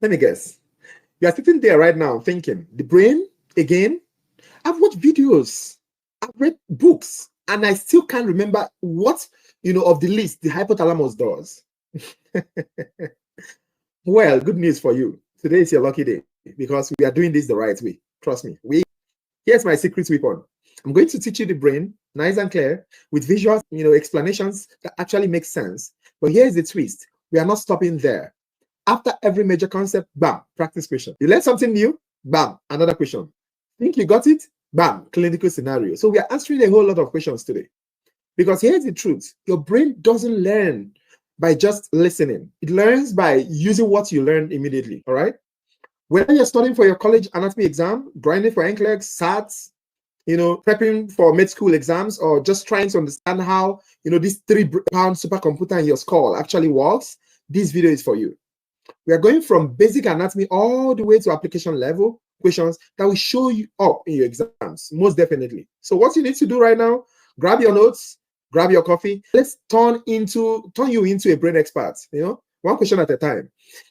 Let me guess. You are sitting there right now thinking, the brain again? I've watched videos, I've read books, and I still can't remember what, of the list the hypothalamus does. Well, good news for you. Today is your lucky day because we are doing this the right way. Trust me. Here's my secret weapon. I'm going to teach you the brain, nice and clear, with visual, explanations that actually make sense. But here's the twist. We are not stopping there. After every major concept, bam, practice question. You learn something new, bam, another question. Think you got it? Bam, clinical scenario. So we are answering a whole lot of questions today. Because here's the truth. Your brain doesn't learn by just listening. It learns by using what you learn immediately, all right? Whether you're studying for your college anatomy exam, grinding for NCLEX, SATs, prepping for med school exams, or just trying to understand how, this 3-pound supercomputer in your skull actually works, this video is for you. We are going from basic anatomy all the way to application level questions that will show you up in your exams, most definitely. So what you need to do right now, grab your notes, grab your coffee. Let's turn you into a brain expert, one question at a time.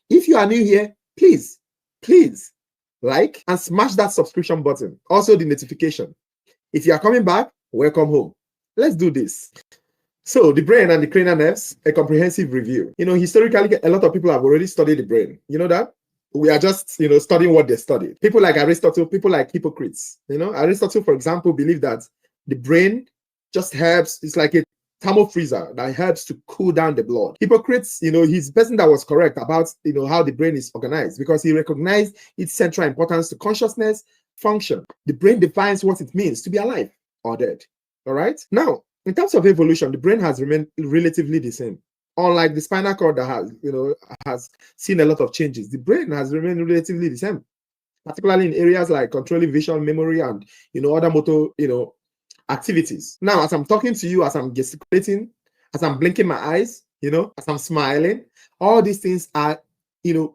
If you are new here, please like and smash that subscription button. Also the notification. If you are coming back, welcome home. Let's do this. So the brain and the cranial nerves, a comprehensive review. Historically, a lot of people have already studied the brain. You know that? We are just, studying what they studied. People like Aristotle, people like Hippocrates. Aristotle, for example, believed that the brain just helps. It's like a thermal freezer that helps to cool down the blood. Hippocrates, he's the person that was correct about, how the brain is organized because he recognized its central importance to consciousness function. The brain defines what it means to be alive or dead. All right. Now, in terms of evolution, the brain has remained relatively the same. Unlike the spinal cord that has seen a lot of changes, the brain has remained relatively the same, particularly in areas like controlling vision, memory, and other motor activities. Now, as I'm talking to you, as I'm gesticulating, as I'm blinking my eyes, as I'm smiling, all these things are,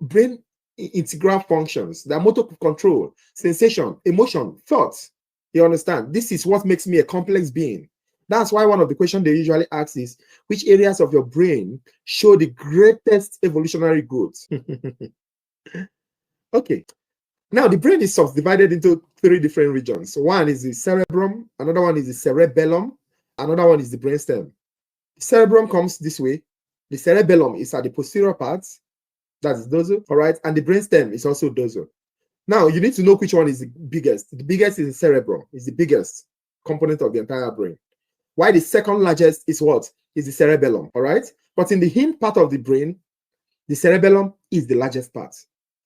brain integral functions. They're motor control, sensation, emotion, thoughts. You understand? This is what makes me a complex being. That's why one of the questions they usually ask is, which areas of your brain show the greatest evolutionary growth? Okay. Now, the brain is subdivided into 3 different regions. One is the cerebrum, another one is the cerebellum, another one is the brainstem. The cerebrum comes this way. The cerebellum is at the posterior part, that is dorsal, all right? And the brainstem is also dorsal. Now, you need to know which one is the biggest. The biggest is the cerebrum, is the biggest component of the entire brain. Why the second largest is what? Is the cerebellum, all right? But in the hind part of the brain, the cerebellum is the largest part.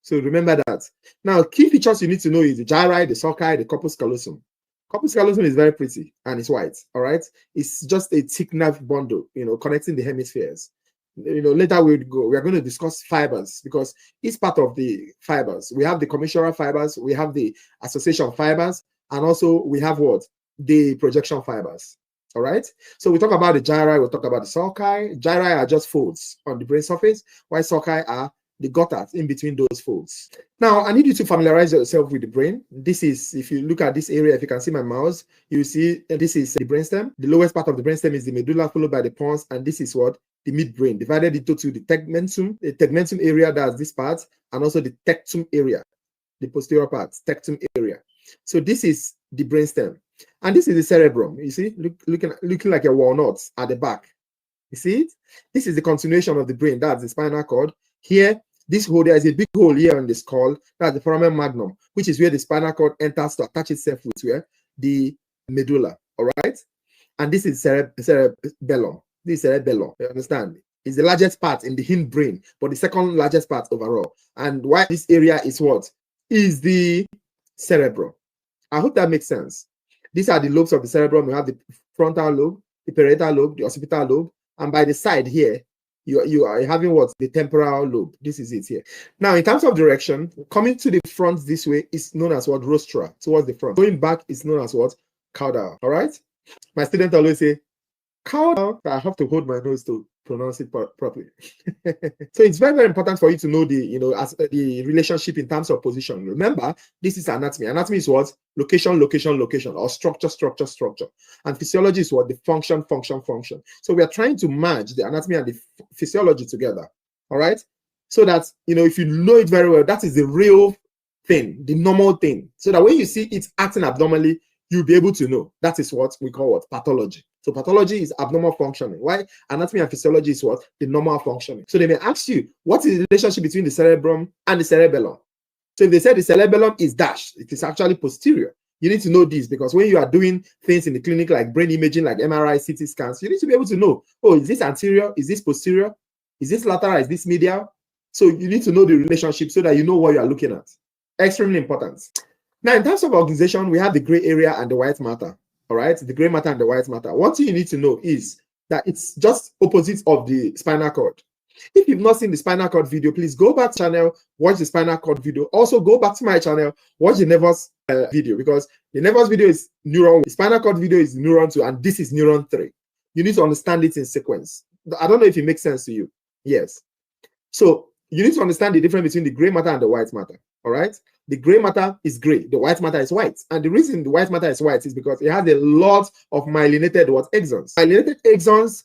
So remember that. Now, key features you need to know is the gyri, the sulci, the corpus callosum. Corpus callosum is very pretty and it's white, all right? It's just a thick nerve bundle, connecting the hemispheres. Later we are going to discuss fibers because it's part of the fibers. We have the commissural fibers, we have the association fibers, and also we have what? The projection fibers. All right. So we talk about the gyri, we'll talk about the sulci. Gyri are just folds on the brain surface, while sulci are the gutters in between those folds. Now, I need you to familiarize yourself with the brain. This is, if you look at this area, if you can see my mouse, you see this is the brainstem. The lowest part of the brainstem is the medulla, followed by the pons, and this is what? The midbrain, divided into the tegmentum area, that's this part, and also the tectum area, the posterior part, tectum area. So this is the brainstem. And this is the cerebrum, you see, looking like a walnut at the back. You see it? This is the continuation of the brain, that's the spinal cord. Here, this hole, there is a big hole here on the skull, that's the foramen magnum, which is where the spinal cord enters to attach itself with where? The medulla, all right? And this is cerebellum. This is cerebellum, you understand? It's the largest part in the hindbrain, but the second largest part overall. And why this area is what? Is the cerebrum. I hope that makes sense. These are the lobes of the cerebrum. We have the frontal lobe, the parietal lobe, the occipital lobe, and by the side here, you are having what? The temporal lobe. This is it here. Now, in terms of direction, coming to the front this way is known as what? Rostra, towards the front. Going back is known as what? Caudal. All right? My students always say, caudal. I have to hold my nose to pronounce it properly. So it's very, very important for you to know the relationship in terms of position. Remember, this is anatomy. Anatomy is what? Location, location, location, or structure, structure, structure. And physiology is what? The function, function, function. So we are trying to merge the anatomy and the physiology together. All right? so that, if you know it very well, that is the real thing, the normal thing. So that when you see it acting abnormally, you'll be able to know. That is what we call pathology. So pathology is abnormal functioning. Why? Anatomy and physiology is what? The normal functioning. So they may ask you, what is the relationship between the cerebrum and the cerebellum? So if they say the cerebellum is dashed, it is actually posterior. You need to know this, because when you are doing things in the clinic like brain imaging, like MRI, CT scans, you need to be able to know, oh, is this anterior? Is this posterior? Is this lateral? Is this medial? So you need to know the relationship so that you know what you are looking at. Extremely important. Now, in terms of organization, we have the gray area and the white matter. All right, the gray matter and the white matter. One thing you need to know is that it's just opposite of the spinal cord. If you've not seen the spinal cord video, please go back to the channel, watch the spinal cord video. Also, go back to my channel, watch the nervous video, because the nervous video is neuron 1, the spinal cord video is neuron 2, and this is neuron 3. You need to understand it in sequence. I don't know if it makes sense to you. Yes. So you need to understand the difference between the gray matter and the white matter. All right. The gray matter is gray, the white matter is white. And the reason the white matter is white is because it has a lot of myelinated exons. Myelinated axons,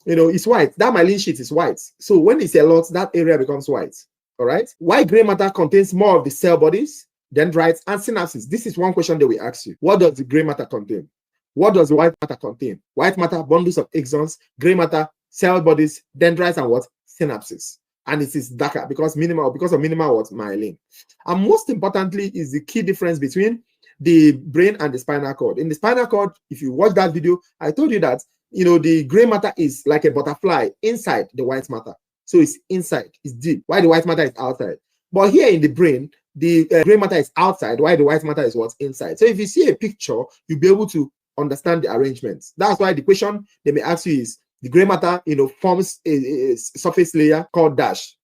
it's white. That myelin sheet is white. So when it's a lot, that area becomes white. All right. Why gray matter contains more of the cell bodies, dendrites, and synapses? This is one question that we ask you. What does the gray matter contain? What does the white matter contain? White matter, bundles of axons. Gray matter, cell bodies, dendrites, and synapses. And it is darker because of minimal myelin. And most importantly is the key difference between the brain and the spinal cord. In the spinal cord, if you watch that video, I told you that the gray matter is like a butterfly inside the white matter. So it's inside, it's deep, while the white matter is outside. But here in the brain, the gray matter is outside, while the white matter is inside. So if you see a picture, you'll be able to understand the arrangements. That's why the question they may ask you is, the gray matter, forms a surface layer called dash,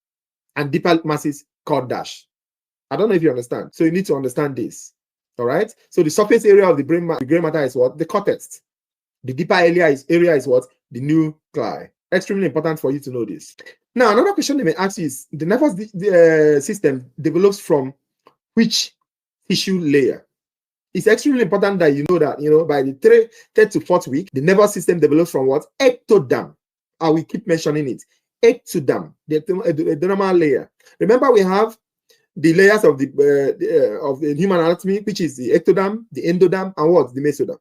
and deeper masses called dash. I don't know if you understand. So you need to understand this. All right. So the surface area of the gray matter is what? The cortex. The deeper area is what? The nuclei. Extremely important for you to know this. Now, another question they may ask you is, the nervous system develops from which tissue layer? It's extremely important that you know that, by the third to fourth week, the nervous system develops from what? Ectoderm. I will keep mentioning it. Ectoderm, the normal layer. Remember, we have the layers of the human anatomy, which is the ectoderm, the endoderm, and the mesoderm.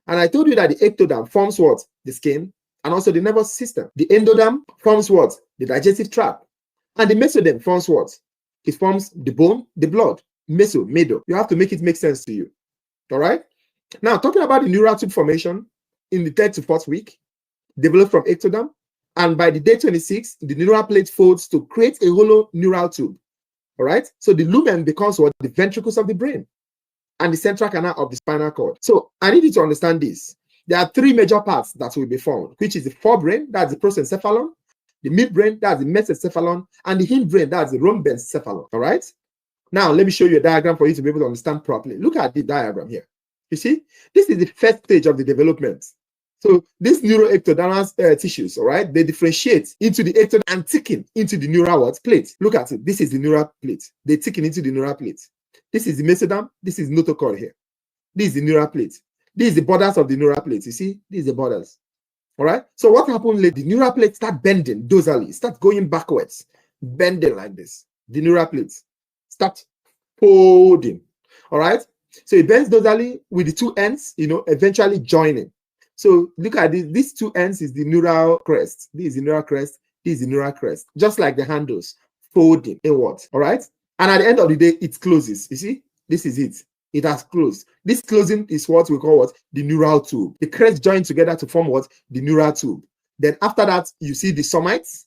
And I told you that the ectoderm forms what? The skin, and also the nervous system. The endoderm forms what? The digestive tract. And the mesoderm forms what? It forms the bone, the blood. Meso. You have to make it make sense to you. All right. Now, talking about the neural tube formation in the third to fourth week, developed from ectoderm, and by the day 26, the neural plate folds to create a hollow neural tube. All right. So the lumen becomes what? The ventricles of the brain and the central canal of the spinal cord. So I need you to understand this. There are three major parts that will be formed, which is the forebrain, that's the prosencephalon, the midbrain, that's the mesencephalon, and the hindbrain, that's the rhombencephalon. All right. Now, let me show you a diagram for you to be able to understand properly. Look at the diagram here. You see, this is the first stage of the development. So these neuroectodermal tissues, all right, they differentiate into the ectoderm and thicken into the neural plate. Look at it. This is the neural plate. They thicken into the neural plate. This is the mesoderm. This is notochord here. This is the neural plate. This is the borders of the neural plate. You see, these are the borders. All right. So what happened later? The neural plate start bending dorsally, start going backwards, bending like this. The neural plates start folding. All right. So it bends dorsally with the two ends, eventually joining. So look at this. These two ends is the neural crest. This is the neural crest. This is the neural crest. Just like the handles, folding inward. All right. And at the end of the day, it closes. You see, this is it. It has closed. This closing is what we call the neural tube. The crest join together to form the neural tube. Then after that, you see the somites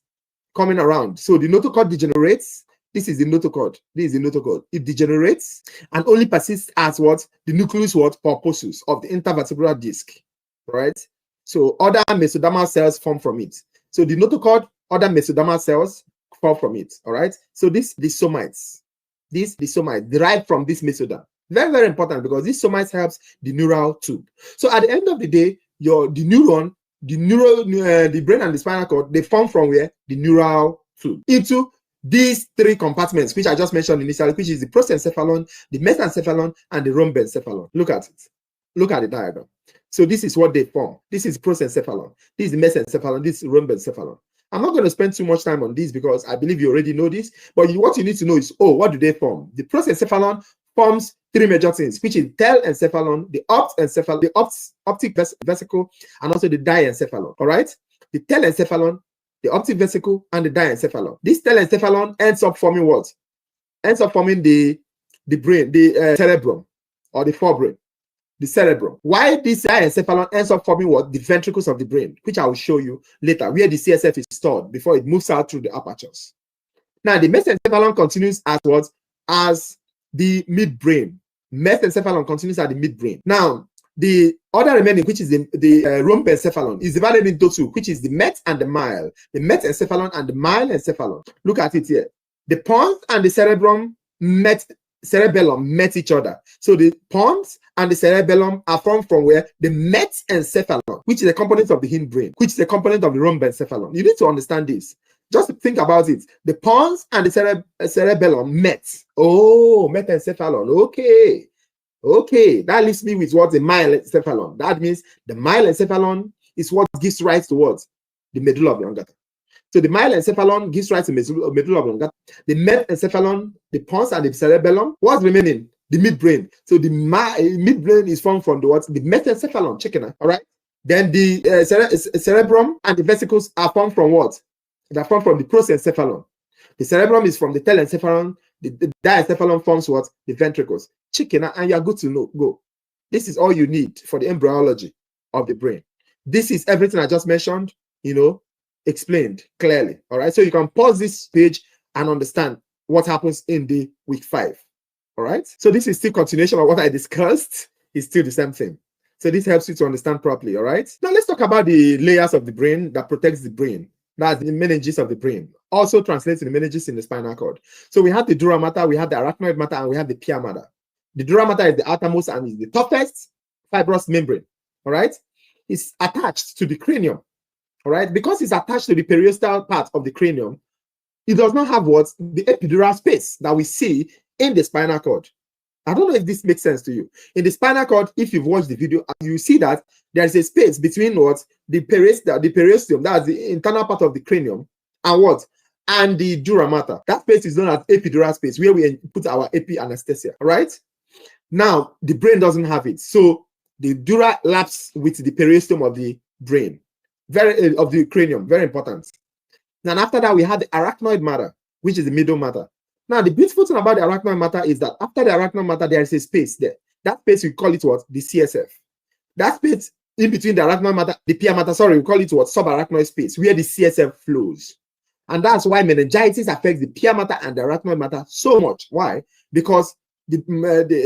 coming around. So the notochord degenerates. This is the notochord. This is the notochord. It degenerates and only persists as the nucleus pulposus of the intervertebral disc. Right? So other mesodermal cells form from it. So the notochord, other mesodermal cells form from it. All right. So the somites derived from this mesoderm. Very, very important, because this somites helps the neural tube. So at the end of the day, the brain and the spinal cord, they form from where? The neural tube into these three compartments, which I just mentioned initially, which is the prosencephalon, the mesencephalon, and the rhombencephalon. Look at it. Look at the diagram. So this is what they form. This is prosencephalon. This is mesencephalon. This is rhombencephalon. I'm not going to spend too much time on this because I believe you already know this. But what you need to know is, oh, what do they form? The prosencephalon forms three major things, which is telencephalon, the optencephalon, the optic vesicle, and also the diencephalon. All right, the telencephalon, the optic vesicle, and the diencephalon. This telencephalon ends up forming what? Ends up forming the brain, the cerebrum, or the forebrain, the cerebrum. Why this diencephalon ends up forming what? The ventricles of the brain, which I will show you later, where the CSF is stored before it moves out through the apertures. Now, the mesencephalon continues as what? As the midbrain. Mesencephalon continues at the midbrain. Now, the other remaining, which is the rhombencephalon, is divided into two, which is the met and the mile. The metencephalon and the milencephalon. Look at it here. The pons and the cerebellum met each other. So the pons and the cerebellum are formed from where? The metencephalon, which is a component of the hindbrain, which is a component of the rhombencephalon. You need to understand this. Just think about it. The pons and the cerebellum met. Oh, metencephalon. Okay. Okay. That leaves me with what? The milencephalon. That means the milencephalon is what gives rise to what? The medulla oblongata. So the milencephalon gives rise to medulla oblongata. The metencephalon, the pons and the cerebellum. What's remaining? The midbrain. So the midbrain is formed from the what? The metencephalon. Check it out. All right. Then the cerebrum and the vesicles are formed from what? They are formed from the prosencephalon. The cerebrum is from the telencephalon. The diencephalon forms what? The ventricles. Chicken, and you are good to know. Go. This is all you need for the embryology of the brain. This is everything I just mentioned, explained clearly. All right. So you can pause this page and understand what happens in the week 5. All right. So this is still continuation of what I discussed. It's still the same thing. So this helps you to understand properly. All right. Now let's talk about the layers of the brain that protects the brain. That's the meninges of the brain. Also translates to the meninges in the spinal cord. So we have the dura mater, we have the arachnoid mater, and we have the pia mater. The dura mater is the outermost and is the toughest fibrous membrane. All right. It's attached to the cranium. All right. Because it's attached to the periosteal part of the cranium, it does not have what? The epidural space that we see in the spinal cord. I don't know if this makes sense to you. In the spinal cord, if you've watched the video, you see that there is a space between what? The periosteum, that's the internal part of the cranium, and what? And the dura mater. That space is known as epidural space, where we put our epi anesthesia. All right. Now, the brain doesn't have it. So the dura laps with the periosteum of the brain, of the cranium, very important. And after that, we have the arachnoid mater, which is the middle mater. Now, the beautiful thing about the arachnoid mater is that after the arachnoid mater, there is a space there. That space, we call it what? The CSF. That space in between the arachnoid mater, the pia mater, sorry, we call it what? Subarachnoid space, where the CSF flows. And that's why meningitis affects the pia mater and the arachnoid mater so much. Why? Because the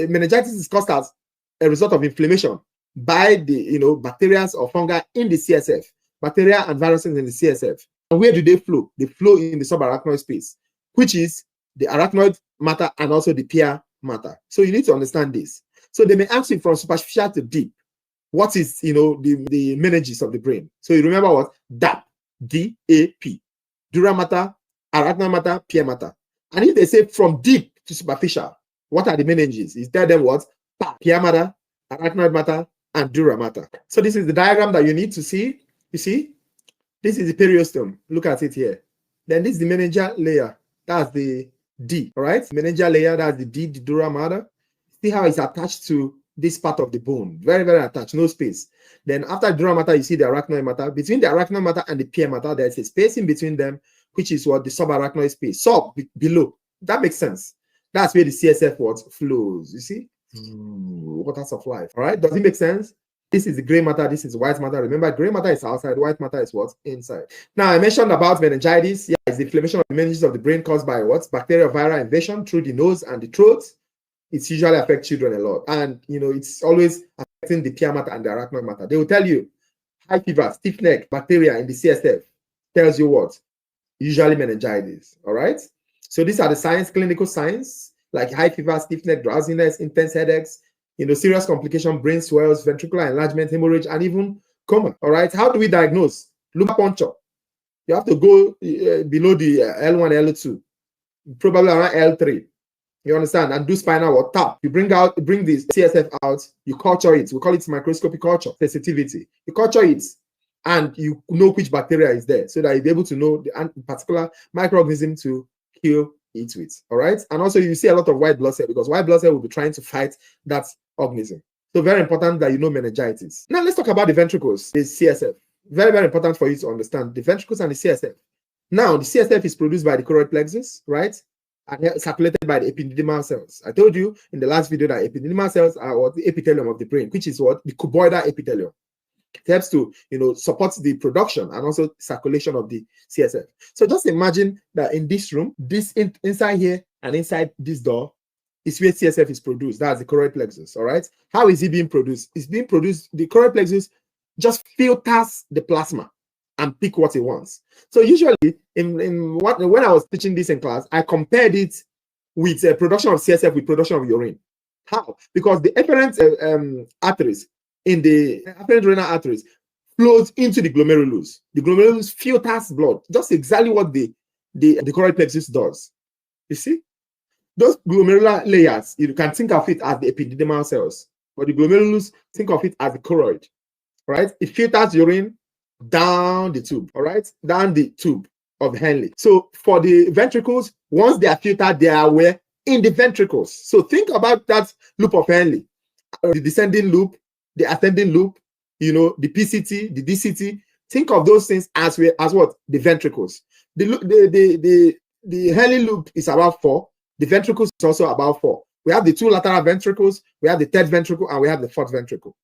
meningitis is caused as a result of inflammation by the bacteria or fungi in the CSF, bacteria and viruses in the CSF. And where do they flow? They flow in the subarachnoid space, which is the arachnoid matter and also the pia matter. So you need to understand this. So they may ask you from superficial to deep, what is the meninges of the brain? So you remember what? DAP, D-A-P, dura mater, arachnoid matter, pia matter. And if they say from deep to superficial, what are the meninges? You tell them what? Pia matter, arachnoid matter, and dura mater. So this is the diagram that you need to see. You see? This is the periosteum. Look at it here. Then this is the meningeal layer. That's the D, all right? Meningeal layer, that's the D, the dura mater. See how it's attached to this part of the bone. Very, very attached, no space. Then after the dura mater, you see the arachnoid mater. Between the arachnoid mater and the pia mater, there's a space in between them, which is what? The subarachnoid space. Below. That makes sense. That's where the CSF flows. You see? Waters of life. All right? Does it make sense? This is the gray matter, this is white matter. Remember, gray matter is outside, white matter is what? Inside. Now, I mentioned about meningitis. Yeah, it's the inflammation of the meninges of the brain caused by what? Bacterial viral invasion through the nose and the throat. It usually affects children a lot. And, it's always affecting the pia matter and the arachnoid matter. They will tell you, high fever, stiff neck, bacteria in the CSF tells you what? Usually meningitis. All right? So these are the signs, clinical signs, like high fever, stiff neck, drowsiness, intense headaches, serious complication, brain swells, ventricular enlargement, hemorrhage, and even coma. All right. How do we diagnose? Lumbar puncture. You have to go below the L1, L2, probably around L3. You understand? And do spinal tap. You bring the CSF out. You culture it. We call it microscopic culture, sensitivity. You culture it. and you know which bacteria is there, so that you'll be able to know the particular microorganism to kill it with. All right. And also you see a lot of white blood cell, because white blood cell will be trying to fight that organism. So very important that you know meningitis. Now let's talk about the ventricles, the CSF. Very, very important for you to understand the ventricles and the CSF. Now the CSF is produced by the choroid plexus, right? And circulated by the epididymal cells. I told you in the last video that epididymal cells are what the epithelium of the brain, which is what the cuboidal epithelium. It helps to, support the production and also circulation of the CSF. So just imagine that in this room, inside here and inside this door is where CSF is produced. That's the choroid plexus. All right. How is it being produced? It's being produced. The choroid plexus just filters the plasma and pick what it wants. So usually, when I was teaching this in class, I compared it with production of CSF with production of urine. How? Because the efferent arteries in the afferent renal arteries flows into the glomerulus. The glomerulus filters blood, just exactly what the choroid plexus does. You see, those glomerular layers, you can think of it as the epididymal cells, but the glomerulus, think of it as the choroid. Right? It filters urine down the tube. All right, down the tube of Henle. So for the ventricles, once they are filtered, they are where in the ventricles. So think about that loop of Henle, the descending loop, the ascending loop, the PCT, the DCT. Think of those things as what? The ventricles. The Henle loop is about 4. The ventricles is also about 4. We have the 2 lateral ventricles, we have the 3rd ventricle, and we have the 4th ventricle.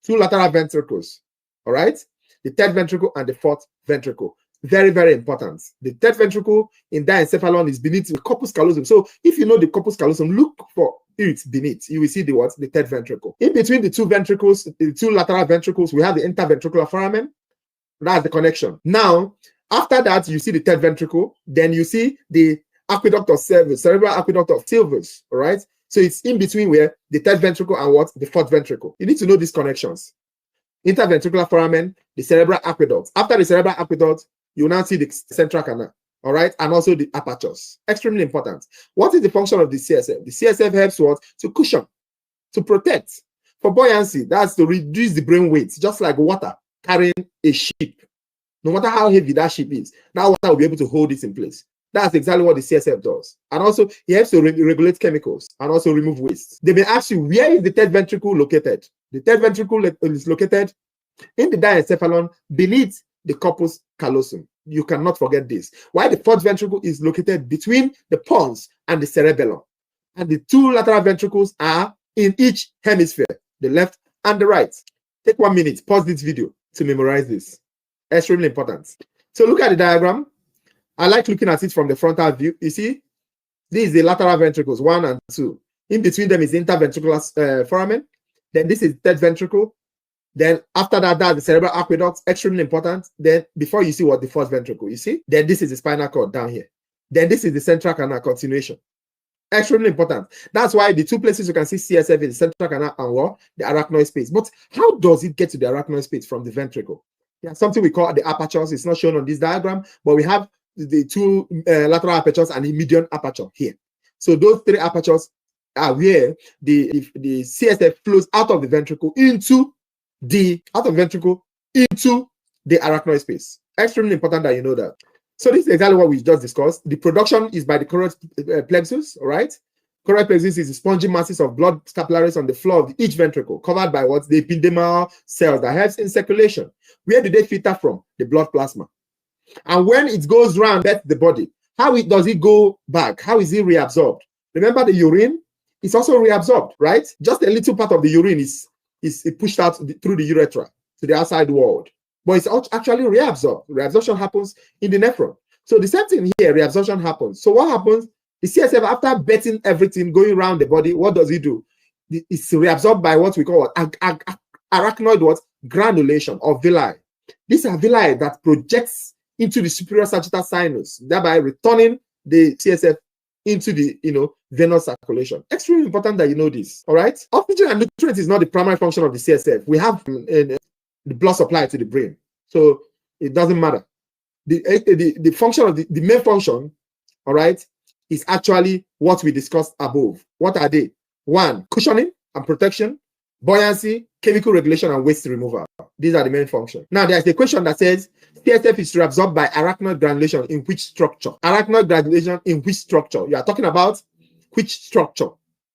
2 lateral ventricles. All right? The 3rd ventricle and the 4th ventricle. Very, very important. The 3rd ventricle in diencephalon is beneath the corpus callosum. So if you know the corpus callosum, look for it beneath. You will see the 3rd ventricle. In between the 2 ventricles, the 2 lateral ventricles, we have the interventricular foramen. That's the connection. Now, after that, you see the 3rd ventricle. Then you see the aqueduct of Silvius, cerebral aqueduct of Silvius. All right? So it's in between where the 3rd ventricle and the 4th ventricle. You need to know these connections. Interventricular foramen, the cerebral aqueduct. After the cerebral aqueduct, you will now see the central canal, all right, and also the apertures. Extremely important. What is the function of the CSF? The CSF helps what? To cushion, to protect. For buoyancy, that's to reduce the brain weight, just like water carrying a ship. No matter how heavy that ship is, that water will be able to hold it in place. That's exactly what the CSF does. And also, it helps to regulate chemicals and also remove waste. They may ask you, where is the 3rd ventricle located? The 3rd ventricle is located in the diencephalon beneath the corpus callosum. You cannot forget this. While the 4th ventricle is located between the pons and the cerebellum. And the 2 lateral ventricles are in each hemisphere, the left and the right. Take 1 minute, pause this video to memorize this. Extremely important. So look at the diagram. I like looking at it from the frontal view. You see, these are the lateral ventricles, 1 and 2. In between them is the interventricular foramen. Then this is 3rd ventricle. Then after that, that's the cerebral aqueduct, extremely important. Then before you see what the 4th ventricle, you see, then this is the spinal cord down here. Then this is the central canal continuation. Extremely important. That's why the 2 places you can see CSF is the central canal and what? The arachnoid space. But how does it get to the arachnoid space from the ventricle? Yeah, something we call the apertures. It's not shown on this diagram, but we have the 2 lateral apertures and the median aperture here. So those 3 apertures are where the CSF flows out of the ventricle into the arachnoid space. Extremely important that you know that. So this is exactly what we just discussed. The production is by the choroid plexus, all right? Choroid plexus is the spongy masses of blood capillaries on the floor of each ventricle, covered by what? The epididymal cells that helps in circulation. Where do they filter from? The blood plasma. And when it goes around the body, how does it go back? How is it reabsorbed? Remember the urine? It's also reabsorbed, right? Just a little part of the urine is pushed out through the urethra to the outside world. But it's actually reabsorbed. Reabsorption happens in the nephron. So the same thing here, reabsorption happens. So what happens? The CSF, after betting everything going around the body, what does it do? It's reabsorbed by what we call arachnoid granulation or villi. These are villi that projects into the superior sagittal sinus, thereby returning the CSF into the venous circulation. Extremely important that you know this. All right. Oxygen and nutrients is not the primary function of the CSF. We have the blood supply to the brain, so it doesn't matter. The function of the main function, all right, is actually what we discussed above. What are they? 1, cushioning and protection. buoyancy, chemical regulation, and waste removal. These are the main functions. Now, there's a question that says CSF is reabsorbed by arachnoid granulation in which structure? Arachnoid granulation in which structure? You are talking about which structure?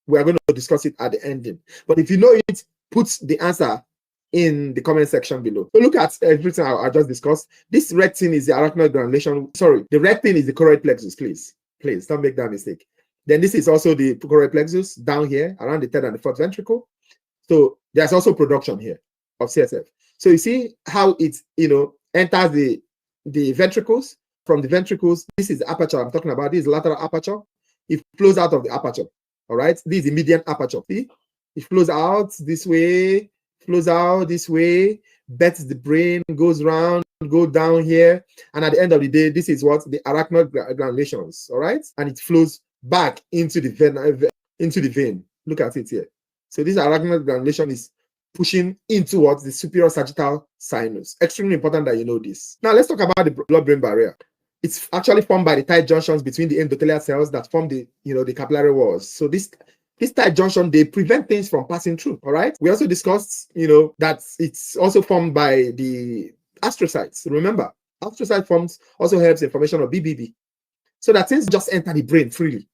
We are going to discuss it at the ending. But if you know it, put the answer in the comment section below. So look at everything I just discussed. This red thing is the arachnoid granulation. Sorry, the red thing is the choroid plexus, please. Please don't make that mistake. Then this is also the choroid plexus down here around the third and the fourth ventricle. So there's also production here of CSF. So you see how it, enters the ventricles. From the ventricles, this is the aperture I'm talking about. This is lateral aperture. It flows out of the aperture. All right. This is the median aperture. See, it flows out this way, flows out this way, bets the brain, goes around, go down here, and at the end of the day, this is what the arachnoid granulations. All right, and it flows back into the vein. Look at it here. So this arachnoid granulation is pushing into what? The superior sagittal sinus. Extremely important that you know this. Now let's talk about the blood-brain barrier. It's actually formed by the tight junctions between the endothelial cells that form the, the capillary walls. So this tight junction, they prevent things from passing through. All right. We also discussed, that it's also formed by the astrocytes. Remember, astrocyte forms also helps in formation of BBB, so that things just enter the brain freely.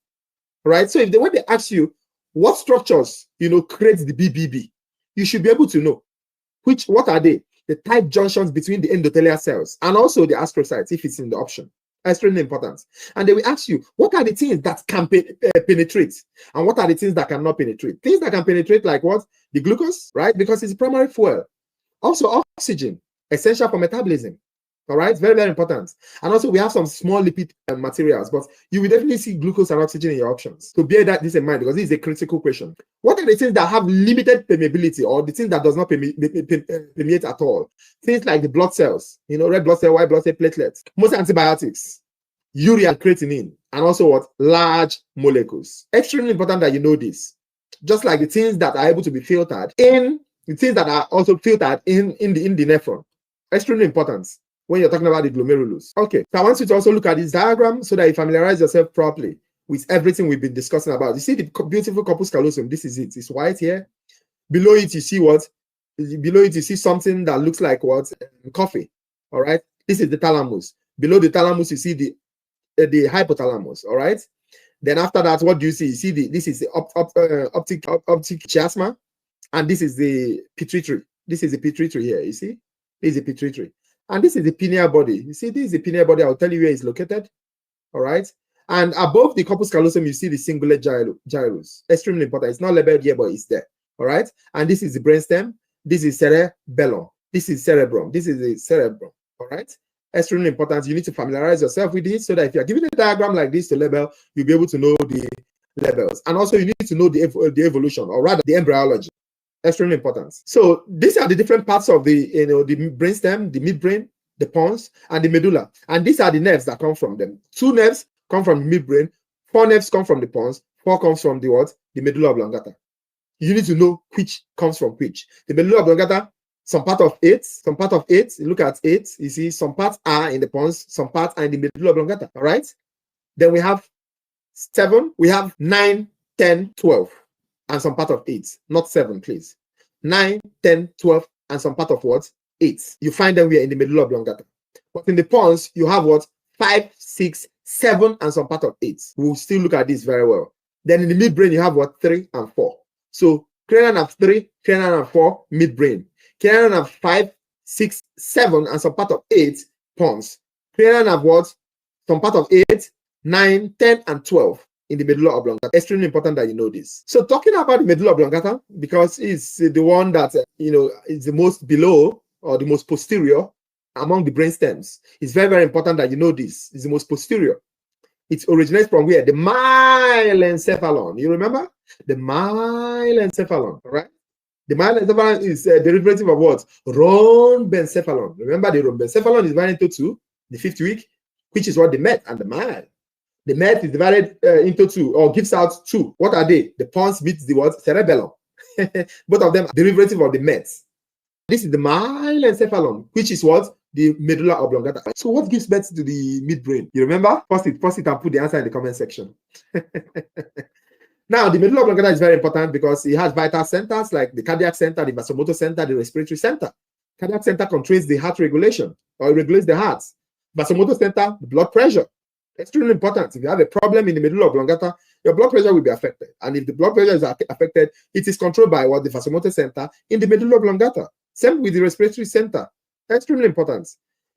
All right. So when they ask you what structures, create the BBB, you should be able to know what are they? The tight junctions between the endothelial cells and also the astrocytes, if it's in the option. Extremely important. And they will ask you, what are the things that can penetrate and what are the things that cannot penetrate? Things that can penetrate, like what? The glucose, right? Because it's primary fuel. Also oxygen, essential for metabolism. All right, very, very important. And also we have some small lipid materials, but you will definitely see glucose and oxygen in your options. So bear this in mind, because this is a critical question. What are the things that have limited permeability, or the things that does not permeate at all? Things like the blood cells, red blood cell, white blood cell, platelets, most antibiotics, urea, creatinine, and also what? Large molecules. Extremely important that you know this. Just like the things that are able to be filtered in, the things that are also filtered in the nephron. Extremely important when you're talking about the glomerulus. Okay, so I want you to also look at this diagram so that you familiarize yourself properly with everything we've been discussing about. You see the beautiful corpus callosum. This is it. It's white here. Below it, you see what? Below it, you see something that looks like what? Coffee. All right. This is the thalamus. Below the thalamus, you see the hypothalamus. All right. Then after that, what do you see? You see this is the optic chiasma, and this is the pituitary. This is the pituitary here. You see, this is the pituitary. And this is the pineal body. You see, this is the pineal body. I'll tell you where it's located. All right. And above the corpus callosum, you see the cingulate gyrus. Extremely important. It's not labeled here, but it's there. All right. And this is the brainstem. This is cerebellum. This is cerebrum. This is the cerebrum. All right. Extremely important. You need to familiarize yourself with it so that if you're given a diagram like this to label, you'll be able to know the labels. And also, you need to know the evolution, or rather the embryology. Extremely important. So these are the different parts of the the brainstem, the midbrain, the pons, and the medulla. And these are the nerves that come from them. 2 nerves come from the midbrain, 4 nerves come from the pons, 4 comes from the what? The medulla oblongata. You need to know which comes from which. The medulla oblongata, some part of 8, some part of 8. You look at 8, you see some parts are in the pons, some parts are in the medulla oblongata. All right. Then we have 7, we have 9, 10, 12. And some part of 8, not 7, please. 9, 10, 12, and some part of what? 8. You find them here in the medulla oblongata. But in the pons, you have what? 5, 6, 7, and some part of 8. We'll still look at this very well. Then in the midbrain, you have what? 3 and 4. So cranial nerve 3, cranial nerve 4, midbrain. Cranial nerve 5, 6, 7, and some part of 8, pons. Cranial nerve what? Some part of 8, 9, 10, and 12. In the medulla oblongata. Extremely important that you know this. So talking about the medulla oblongata, because it's the one that is the most below, or the most posterior among the brain stems. It's very, very important that you know this. It's the most posterior. It originates from where? The myelencephalon. You remember? The myelencephalon, right? The myelencephalon is a derivative of what? Rhombencephalon. Remember, the rhombencephalon is divided into 2, the 5th week, which is what? The met and the mile. The met is divided into 2, or gives out 2. What are they? The pons meets the what? Cerebellum. Both of them are derivative of the met. This is the myelencephalon, which is what? The medulla oblongata. So what gives birth to the midbrain? You remember? Post it and put the answer in the comment section. Now, the medulla oblongata is very important because it has vital centers like the cardiac center, the vasomotor center, the respiratory center. Cardiac center controls the heart regulation, or it regulates the heart. Vasomotor center, the blood pressure. Extremely important. If you have a problem in the medulla oblongata, your blood pressure will be affected. And if the blood pressure is affected, it is controlled by what? The vasomotor center in the medulla oblongata. Same with the respiratory center. Extremely important.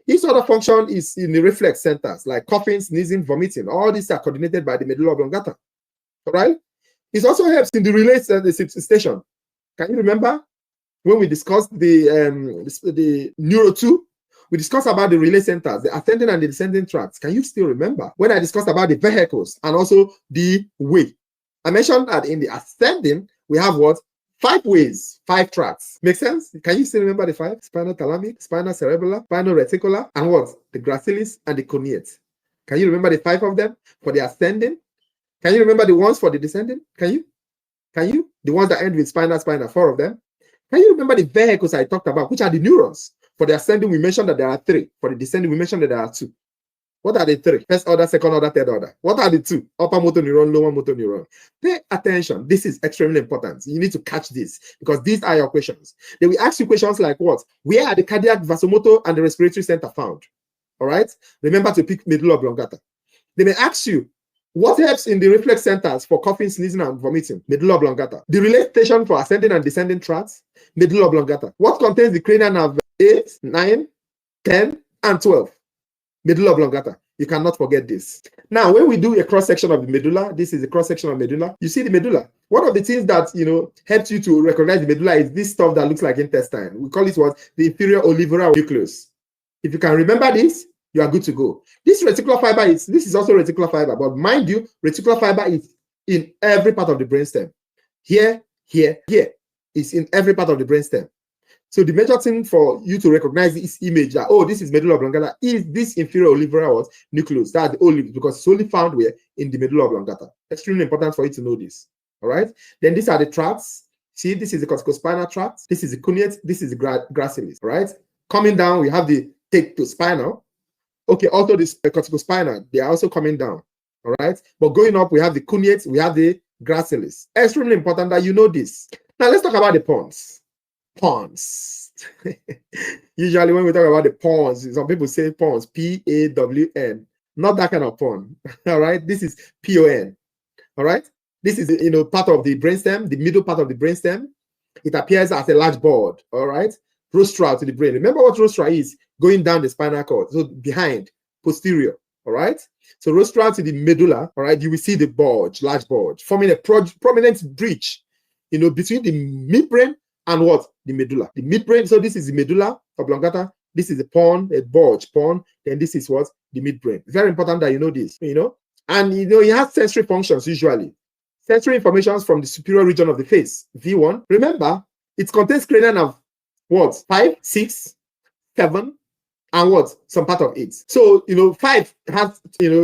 Each other function is in the reflex centers, like coughing, sneezing, vomiting. All these are coordinated by the medulla oblongata. All right? It also helps in the relay station. Can you remember when we discussed the Neuro 2? We discussed about the relay centers, the ascending and the descending tracts. Can you still remember when I discussed about the vehicles and also the way? I mentioned that in the ascending, we have what? 5 ways, 5 tracts. Make sense? Can you still remember the 5? Spinal thalamic, spinal cerebellar, spinal reticular, and what? The gracilis and the coneate. Can you remember the 5 of them for the ascending? Can you remember the ones for the descending? Can you? The ones that end with spinal, 4 of them. Can you remember the vehicles I talked about, which are the neurons? For the ascending, we mentioned that there are 3. For the descending, we mentioned that there are 2. What are the 3? First order, second order, third order. What are the 2? Upper motor neuron, lower motor neuron. Pay attention. This is extremely important. You need to catch this because these are your questions. They will ask you questions like what? Where are the cardiac, vasomotor, and the respiratory center found? All right? Remember to pick medulla oblongata. They may ask you, what helps in the reflex centers for coughing, sneezing, and vomiting? Medulla oblongata. The relay station for ascending and descending tracts? Medulla oblongata. What contains the cranial nerve 8, 9, 10, and 12? Medulla oblongata. You cannot forget this. Now, when we do a cross-section of the medulla, this is a cross-section of medulla. You see the medulla. One of the things that, helps you to recognize the medulla is this stuff that looks like intestine. We call it what? The inferior olivary nucleus. If you can remember this, you are good to go. This reticular fiber this is also reticular fiber, but mind you, reticular fiber is in every part of the brainstem. Here, here, here. It's in every part of the brainstem. So the major thing for you to recognize this image that, oh, this is medulla oblongata, is this inferior olivary nucleus. That's the olive, because it's only found where? In the medulla oblongata. Extremely important for you to know this. All right. Then these are the tracts. See, this is the corticospinal tract. This is the cuneate. This is the gracilis. All right. Coming down, we have the spinal. Okay, also this corticospinal, they are also coming down. All right. But going up, we have the cuneate, we have the gracilis. Extremely important that you know this. Now let's talk about the pons. Pons. Usually when we talk about the pons, some people say pons, P-A-W-N. Not that kind of pon. All right. This is P-O-N. All right. This is part of the brainstem, the middle part of the brainstem. It appears as a large board. All right. Rostral to the brain. Remember what rostral is? Going down the spinal cord. So behind, posterior. All right. So rostral to the medulla. All right. You will see the bulge, large bulge, forming a prominent breach, between the midbrain and what? The medulla. The midbrain. So this is the medulla oblongata. This is the pon, a bulge, pon. Then this is what? The midbrain. Very important that you know this, And, it has sensory functions usually. Sensory information from the superior region of the face, V1. Remember, it contains cranial nerve, what? 5, 6, 7, and what? Some part of 8. So, 5 has,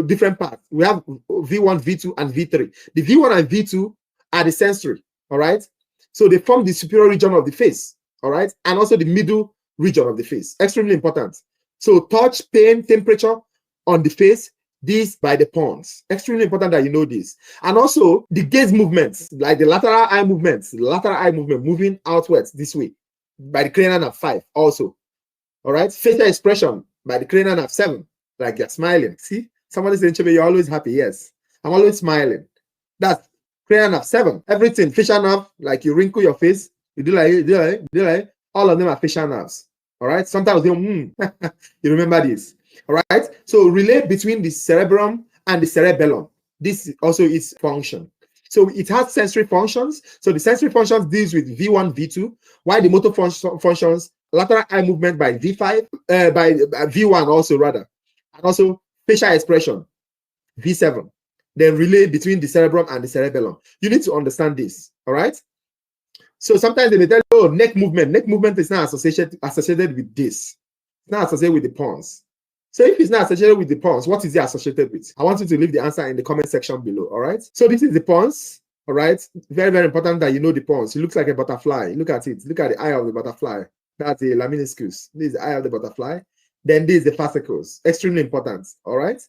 different parts. We have V1, V2, and V3. The V1 and V2 are the sensory, all right? So they form the superior region of the face, all right? And also the middle region of the face. Extremely important. So touch, pain, temperature on the face, these by the pons. Extremely important that you know this. And also the gaze movements, like the lateral eye movements, moving outwards this way by the cranial nerve 5 also. All right. Facial expression by the cranial nerve 7, like you're smiling. See, somebody saying, Nchebe, you're always happy. Yes, I'm always smiling. That's cranial nerve 7. Everything, facial nerve, like you wrinkle your face, you do like, all of them are facial nerves. All right. Sometimes you remember this. All right. So relay between the cerebrum and the cerebellum. This also is function. So it has sensory functions. So the sensory functions deals with V1, V2, while the motor functions, lateral eye movement by V5, by V1 also rather, and also facial expression, V7. Then relay between the cerebrum and the cerebellum. You need to understand this. All right. So sometimes they may tell you, oh, neck movement. Neck movement is not associated with this. It's not associated with the pons. So if it's not associated with the pons, what is it associated with? I want you to leave the answer in the comment section below. All right. So this is the pons. All right. Very, very important that you know the pons. It looks like a butterfly. Look at it. Look at the eye of the butterfly. That's the laminiuscus. This is the eye of the butterfly. Then this is the fascicles. Extremely important. All right.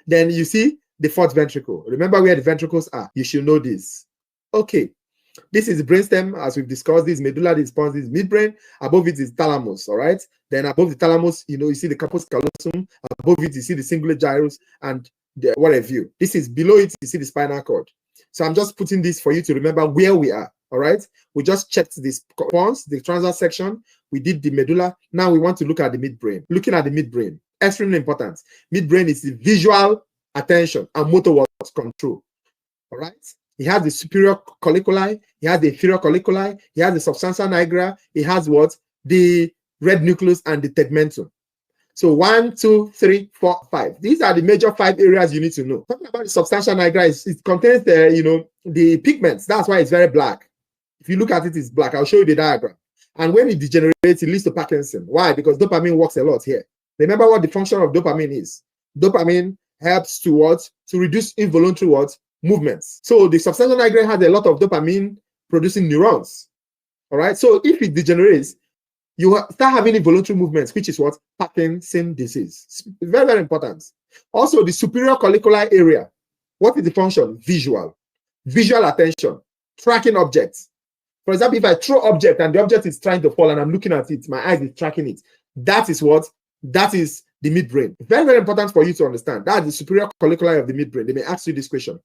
Then you see the fourth ventricle. Remember where the ventricles are. You should know this. Okay, this is the brainstem, as we've discussed. This medulla, this pons, this midbrain. Above it is thalamus, all right? Then above the thalamus, you see the corpus callosum. Above it, you see the cingulate gyrus and what have you. This is below it, you see the spinal cord. So I'm just putting this for you to remember where we are, all right? We just checked this pons, the transverse section. We did the medulla. Now we want to look at the midbrain. Looking at the midbrain, extremely important. Midbrain is the visual attention and motor control, all right? He has the superior colliculi, he has the inferior colliculi, he has the substantia nigra, he has what? The red nucleus and the tegmentum. So 1, 2, 3, 4, 5. These are the major 5 areas you need to know. Talking about the substantia nigra, it contains the the pigments. That's why it's very black. If you look at it, it's black. I'll show you the diagram. And when it degenerates, it leads to Parkinson. Why? Because dopamine works a lot here. Remember what the function of dopamine is. Dopamine helps to what? To reduce involuntary what? Movements. So the substantia nigra has a lot of dopamine producing neurons. All right. So if it degenerates, you start having involuntary movements, which is what? Parkinson disease. It's very, very important. Also, the superior collicular area. What is the function? Visual. Visual attention. Tracking objects. For example, if I throw object and the object is trying to fall and I'm looking at it, my eyes is tracking it. That is what? That is the midbrain. Very, very important for you to understand. That's the superior collicular of the midbrain. They may ask you this question.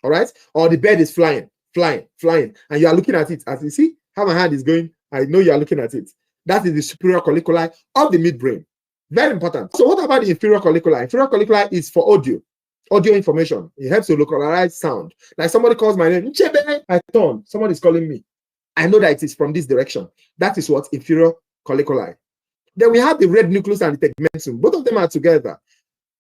All right? Or the bird is flying, and you are looking at it. As you see how my hand is going, I know you are looking at it. That is the superior colliculi of the midbrain. Very important. So what about the inferior colliculi? Inferior colliculi is for audio information. It helps to localize sound. Like somebody calls my name, Nchebe, I turn. Somebody is calling me. I know that it is from this direction. That is what? Inferior colliculi. Then we have the red nucleus and the tegmentum. Both of them are together.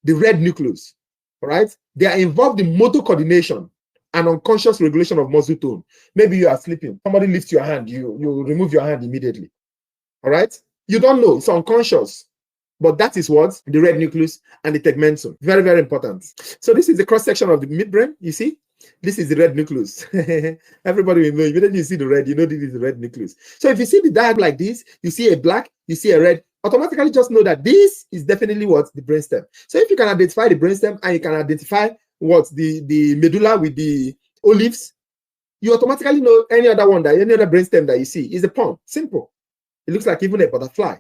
The red nucleus, all right? They are involved in motor coordination and unconscious regulation of muscle tone. Maybe you are sleeping. Somebody lifts your hand. You remove your hand immediately. All right? You don't know. It's unconscious. But that is what? The red nucleus and the tegmentum. Very, very important. So this is the cross-section of the midbrain. You see? This is the red nucleus. Everybody will know. Immediately you see the red, you know this is the red nucleus. So if you see the diagram like this, you see a black, you see a red, automatically just know that this is definitely what? The brainstem. So if you can identify the brainstem and you can identify what? The medulla with the olives, you automatically know any other brainstem that you see is a pond. Simple. It looks like even a butterfly,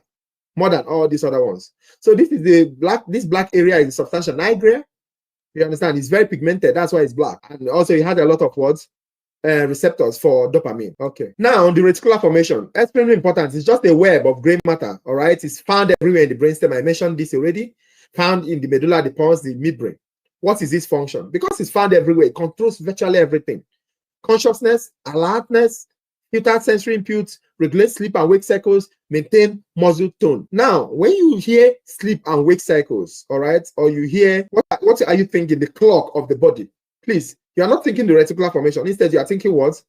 more than all these other ones. So this is the black. This black area is the substantia nigra. You understand? It's very pigmented. That's why it's black. And also, it had a lot of receptors for dopamine. Okay. Now, the reticular formation. Extremely important. It's just a web of gray matter. All right. It's found everywhere in the brainstem. I mentioned this already. Found in the medulla, the pons, the midbrain. What is this function? Because it's found everywhere, it controls virtually everything. Consciousness, alertness, filter sensory inputs, regulate sleep and wake cycles, maintain muscle tone. Now, when you hear sleep and wake cycles, all right, or you hear, what are you thinking? The clock of the body. Please, you are not thinking the reticular formation. Instead, you are thinking what?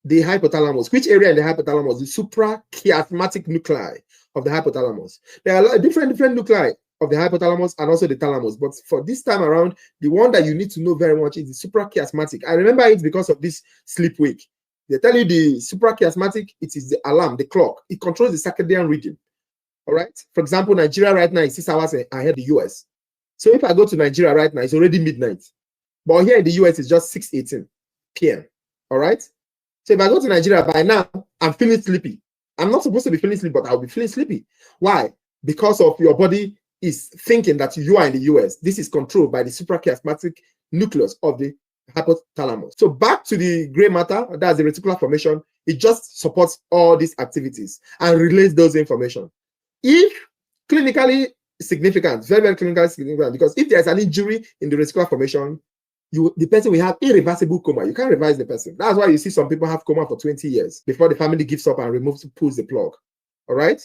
The hypothalamus. Which area in the hypothalamus? The suprachiasmatic nuclei of the hypothalamus. There are a lot of different nuclei of the hypothalamus and also the thalamus. But for this time around, the one that you need to know very much is the suprachiasmatic. I remember it because of this sleep wake. They tell you the suprachiasmatic, it is the alarm, the clock. It controls the circadian rhythm. All right. For example, Nigeria right now is 6 hours ahead of the US. So if I go to Nigeria right now, it's already midnight. But here in the US, it's just 6:18 p.m. All right. So if I go to Nigeria by now, I'm feeling sleepy. I'm not supposed to be feeling sleepy, but I'll be feeling sleepy. Why? Because of your body is thinking that you are in the US. This is controlled by the suprachiasmatic nucleus of the hypothalamus. So back to the gray matter, that's the reticular formation. It just supports all these activities and relays those information. If clinically significant, very, very clinically significant, because if there's an injury in the reticular formation, the person will have irreversible coma. You can't reverse the person. That's why you see some people have coma for 20 years before the family gives up and pulls the plug. All right.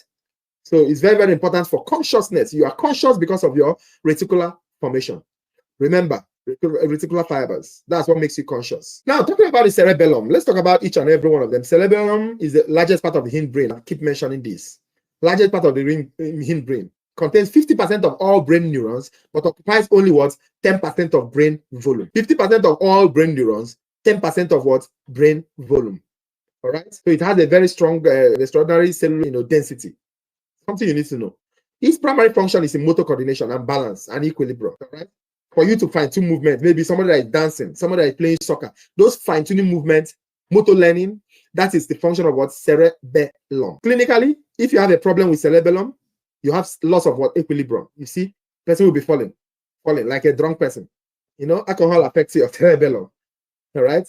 So it's very, very important for consciousness. You are conscious because of your reticular formation. Remember, reticular fibers. That's what makes you conscious. Now, talking about the cerebellum, let's talk about each and every one of them. Cerebellum is the largest part of the hindbrain. I keep mentioning this. Largest part of the hindbrain. Contains 50% of all brain neurons, but occupies only what? 10% of brain volume. 50% of all brain neurons, 10% of what? Brain volume. All right. So it has a very strong, extraordinary cellular density. Something you need to know. Its primary function is in motor coordination and balance and equilibrium. All right. For you to fine-tune movement, maybe somebody that is dancing, somebody that is playing soccer, those fine-tuning movements motor learning. That is the function of what? Cerebellum. Clinically, if you have a problem with cerebellum, you have loss of what? Equilibrium. You see, person will be falling like a drunk person. You know, alcohol affects your cerebellum. All right.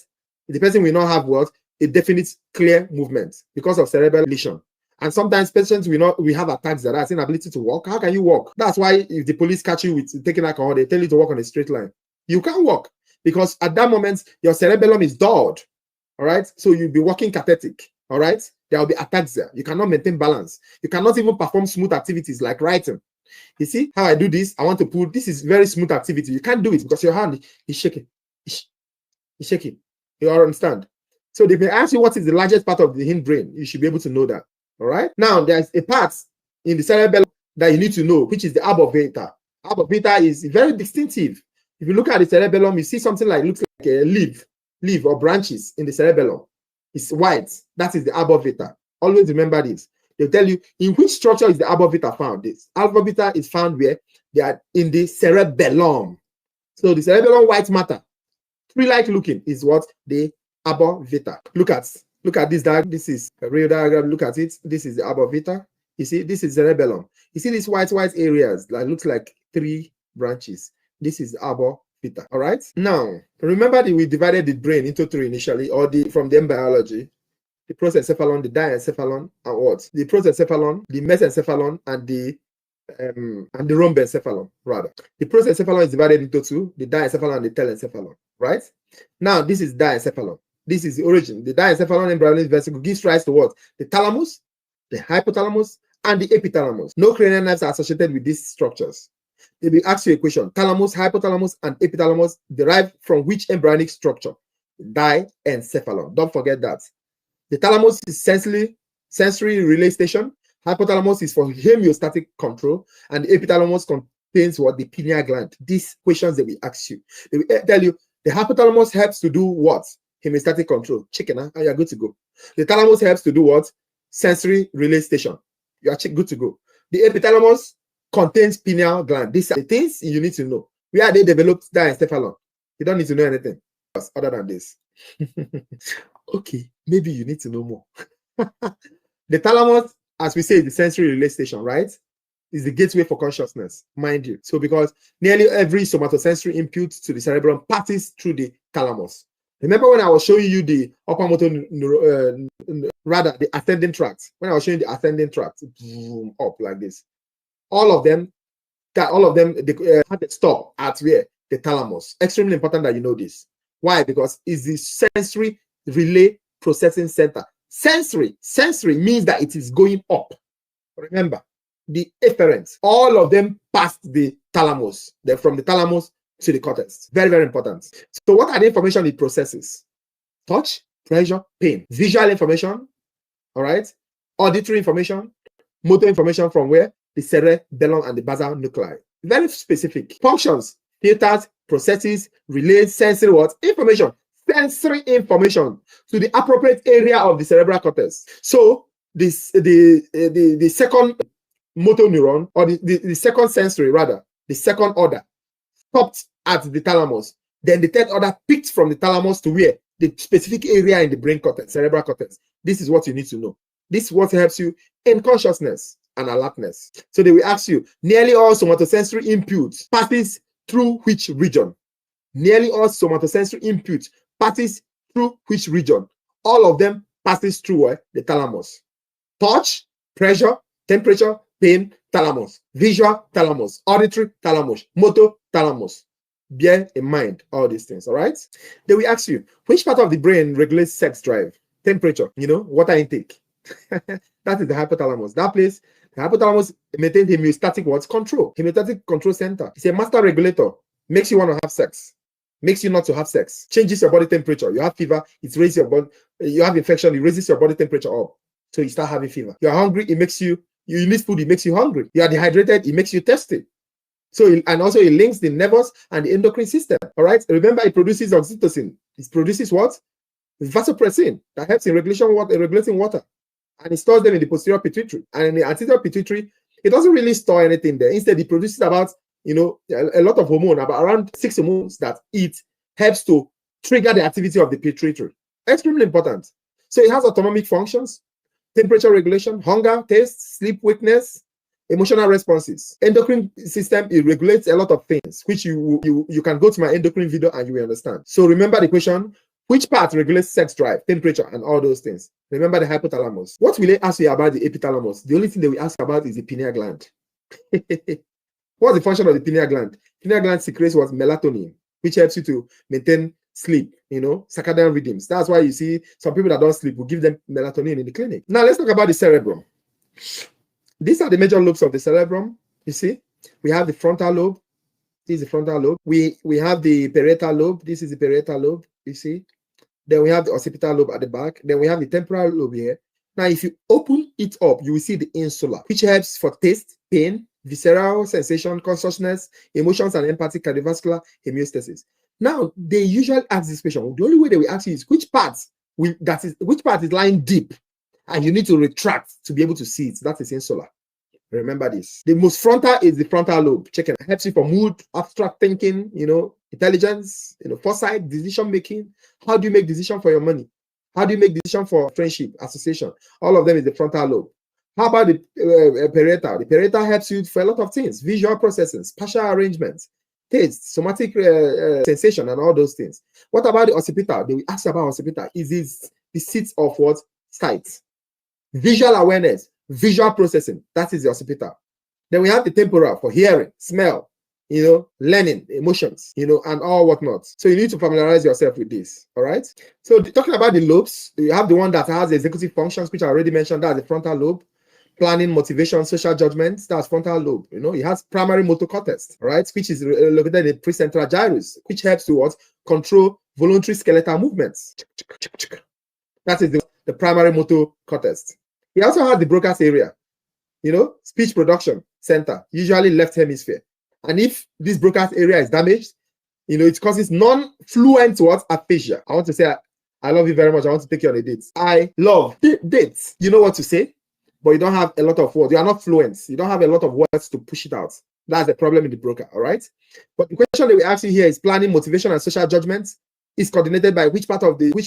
The person will not have what? A definite clear movement because of cerebral lesion. And sometimes patients we have attacks that are inability to walk. How can you walk? That's why if the police catch you with taking alcohol, they tell you to walk on a straight line. You can't walk because at that moment your cerebellum is dulled. All right. So you'll be walking cathetic. All right. There will be attacks there. You cannot maintain balance. You cannot even perform smooth activities like writing. You see how I do this? I want to pull. This is very smooth activity. You can't do it because your hand is shaking. It's shaking. You all understand? So they may ask you what is the largest part of the hindbrain. You should be able to know that. All right. Now there's a part in the cerebellum that you need to know, which is the arbovator. Arbovator is very distinctive. If you look at the cerebellum, you see something like looks like a leaf or branches in the cerebellum. It's white. That is the arbovator. Always remember this. They'll tell you in which structure is the arbovator found. This arbovator is found where they are in the cerebellum. So the cerebellum white matter, tree-like looking, is what? The arbovator. Look at this diagram. This is a real diagram. Look at it. This is the arbovator. You see, this is cerebellum. You see these white areas that looks like 3 branches. This is the arbovator. All right. Now remember that we divided the brain into 3 initially, or from the biology: the prosencephalon, the diencephalon, and what? The prosencephalon, the mesencephalon, and the rhombencephalon. Rather, the prosencephalon is divided into 2: the diencephalon and the telencephalon. Right. Now this is diencephalon. This is the origin. The diencephalon embryonic vesicle gives rise to what? The thalamus, the hypothalamus, and the epithalamus. No cranial nerves are associated with these structures. They will ask you a question: thalamus, hypothalamus, and epithalamus derive from which embryonic structure? Diencephalon. Don't forget that. The thalamus is sensory relay station. Hypothalamus is for homeostatic control, and the epithalamus contains what? The pineal gland. These questions they will ask you. They will tell you the hypothalamus helps to do what? Homeostatic control. Chicken, and you're good to go. The thalamus helps to do what? Sensory relay station. You are good to go. The epithalamus contains pineal gland. These are the things you need to know. Where they developed diencephalon. You don't need to know anything else other than this. Okay, maybe you need to know more. The thalamus, as we say, is the sensory relay station, right? Is the gateway for consciousness, mind you. So because nearly every somatosensory input to the cerebrum passes through the thalamus. Remember when I was showing you the upper motor rather the ascending tract. When I was showing the ascending tract, boom, up like this. All of them they had to stop at where? The thalamus. Extremely important that you know this. Why? Because it's the sensory relay processing center. Sensory means that it is going up. Remember, the efferents, all of them pass the thalamus. They're from the thalamus to the cortex. Very, very important. So what are the information it processes? Touch, pressure, pain. Visual information, all right? Auditory information, motor information from where? The cerebellum and the basal nuclei. Very specific. Functions, filters, processes, relays, sensory what? Information. Sensory information to the appropriate area of the cerebral cortex. So the second motor neuron, or the second sensory rather, the second order, stopped at the thalamus. Then the third order picked from the thalamus to where? The specific area in the brain cortex, cerebral cortex. This is what you need to know. This is what helps you in consciousness and alertness. So they will ask you, nearly all somatosensory inputs passes through which region? Nearly all somatosensory inputs passes through which region? All of them passes through the thalamus. Touch, pressure, temperature, pain, thalamus. Visual, thalamus. Auditory, thalamus. Motor, thalamus. Bear in mind all these things, all right? They will ask you, which part of the brain regulates sex drive? Temperature, water intake. That is the hypothalamus. That place, the hypothalamus maintains homeostatic what? Control. Homeostatic control center. It's a master regulator. Makes you want to have sex. Makes you not to have sex. Changes your body temperature. You have fever, it raises your body. You have infection, it raises your body temperature up. So you start having fever. You're hungry, it makes you need food, it makes you hungry. You are dehydrated, it makes you thirsty. So, and also it links the nervous and the endocrine system. All right. Remember, it produces oxytocin. It produces what? Vasopressin that helps in regulating water. And it stores them in the posterior pituitary. And in the anterior pituitary, it doesn't really store anything there. Instead, it produces about, a lot of hormone, about around 6 hormones that it helps to trigger the activity of the pituitary. Extremely important. So it has autonomic functions, temperature regulation, hunger, taste, sleep, weakness, emotional responses. Endocrine system, it regulates a lot of things, which you can go to my endocrine video and you will understand. So remember the question, which part regulates sex drive, temperature, and all those things? Remember the hypothalamus. What will they ask you about the epithalamus? The only thing they will ask about is the pineal gland. What's the function of the pineal gland? Pineal gland secretes what? Melatonin, which helps you to maintain sleep, circadian rhythms. That's why you see some people that don't sleep, will give them melatonin in the clinic. Now let's talk about the cerebrum. These are the major lobes of the cerebrum. You see, we have the frontal lobe. This is the frontal lobe. We have the parietal lobe. This is the parietal lobe. You see. Then we have the occipital lobe at the back. Then we have the temporal lobe here. Now, if you open it up, you will see the insula, which helps for taste, pain, visceral sensation, consciousness, emotions, and empathy, cardiovascular, homeostasis. Now, they usually ask this question. The only way they will ask you is which part is lying deep, and you need to retract to be able to see it. That is insula. Remember this. The most frontal is the frontal lobe. Check it. Helps you for mood, abstract thinking, intelligence, foresight, decision making. How do you make decision for your money? How do you make decision for friendship, association? All of them is the frontal lobe. How about the parietal? The parietal helps you for a lot of things: visual processing, spatial arrangements, taste, somatic sensation, and all those things. What about the occipital? They will ask you about occipital. Is this the seat of what? Sight, visual awareness, visual processing. That is the occipital. Then we have the temporal for hearing, smell, learning, emotions, and all whatnot. So you need to familiarize yourself with this. All right. So talking about the lobes, you have the one that has executive functions, which I already mentioned. That's the frontal lobe. Planning, motivation, social judgment. That's frontal lobe. It has primary motor cortex, right, which is located in the precentral gyrus, which helps to what? Control voluntary skeletal movements. That is the primary motor cortex. It also has the Broca's area, speech production center, usually left hemisphere. And if this Broca's area is damaged, it causes non-fluent what? Aphasia. I want to say, I love you very much. I want to take you on a date. I love dates. You know what to say, but you don't have a lot of words. You are not fluent. You don't have a lot of words to push it out. That's the problem in the Broca, all right? But the question that we ask you here is planning, motivation, and social judgment is coordinated by which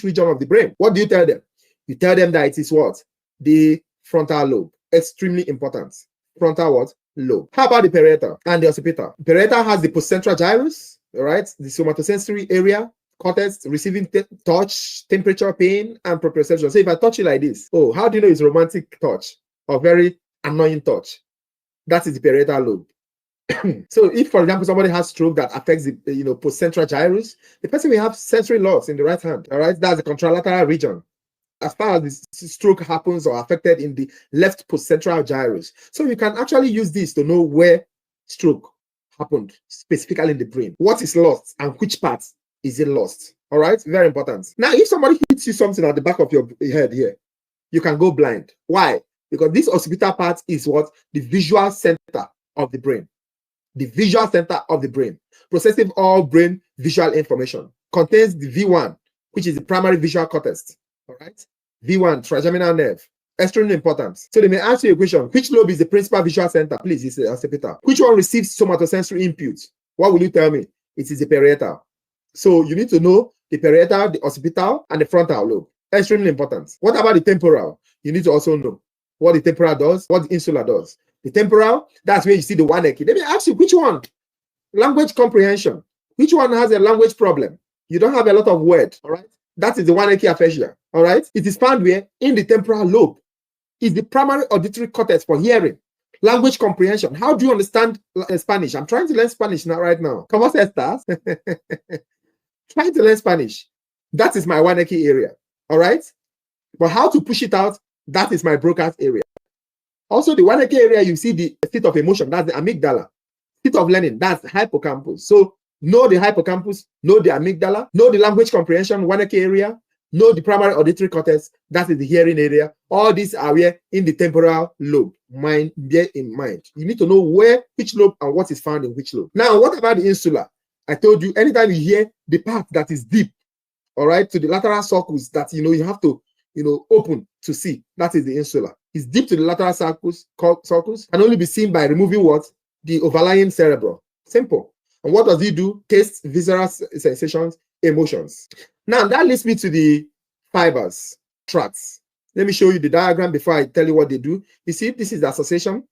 region of the brain? What do you tell them? You tell them that it is what? The frontal lobe. Extremely important. Frontal what? Lobe. How about the parietal and the occipital? Parietal has the postcentral gyrus, all right? The somatosensory area, cortex, receiving touch, temperature, pain, and proprioception. So if I touch you like this, oh, how do you know it's romantic touch or very annoying touch? That is the parietal lobe. So if, for example, somebody has stroke that affects the postcentral gyrus, the person will have sensory loss in the right hand, all right? That's the contralateral region. As far as the stroke happens or affected in the left postcentral gyrus. So you can actually use this to know where stroke happened, specifically in the brain. What is lost and which part is it lost? All right, very important. Now, if somebody hits you something at the back of your head here, you can go blind. Why? Because this occipital part is what? The visual center of the brain. The visual center of the brain. Processing all brain visual information. Contains the V1, which is the primary visual cortex. All right, V1, trigeminal nerve, extremely important. So they may ask you a question: which lobe is the principal visual center? Please, it's the occipital. Which one receives somatosensory input? What will you tell me? It is the parietal. So you need to know the parietal, the occipital, and the frontal lobe. Extremely important. What about the temporal? You need to also know what the temporal does, what the insula does. The temporal, that's where you see the one neck. They may ask you which one. Language comprehension. Which one has a language problem? You don't have a lot of words, all right? That is the one neck aphasia. All right, it is found where? In the temporal lobe. Is the primary auditory cortex for hearing, language comprehension. How do you understand Spanish? I'm trying to learn Spanish right now. ¿Cómo estás? Trying to learn Spanish. That is my one neck area. All right, but how to push it out? That is my Broca's area. Also, the one neck area, you see the state of emotion. That's the amygdala. State of learning. That's the hippocampus. So know the hippocampus, know the amygdala, know the language comprehension, one neck area. Know the primary auditory cortex, that is the hearing area. All these are where in the temporal lobe. Bear in mind. You need to know which lobe and what is found in which lobe. Now, what about the insula? I told you, anytime you hear the part that is deep, all right, to the lateral sulcus that you have to open to see, that is the insula. It's deep to the lateral sulcus, can only be seen by removing what? The overlying cerebrum. Simple. And what does it do? Taste, visceral sensations, emotions. Now that leads me to the fibers, tracts. Let me show you the diagram before I tell you what they do. You see, this is the association.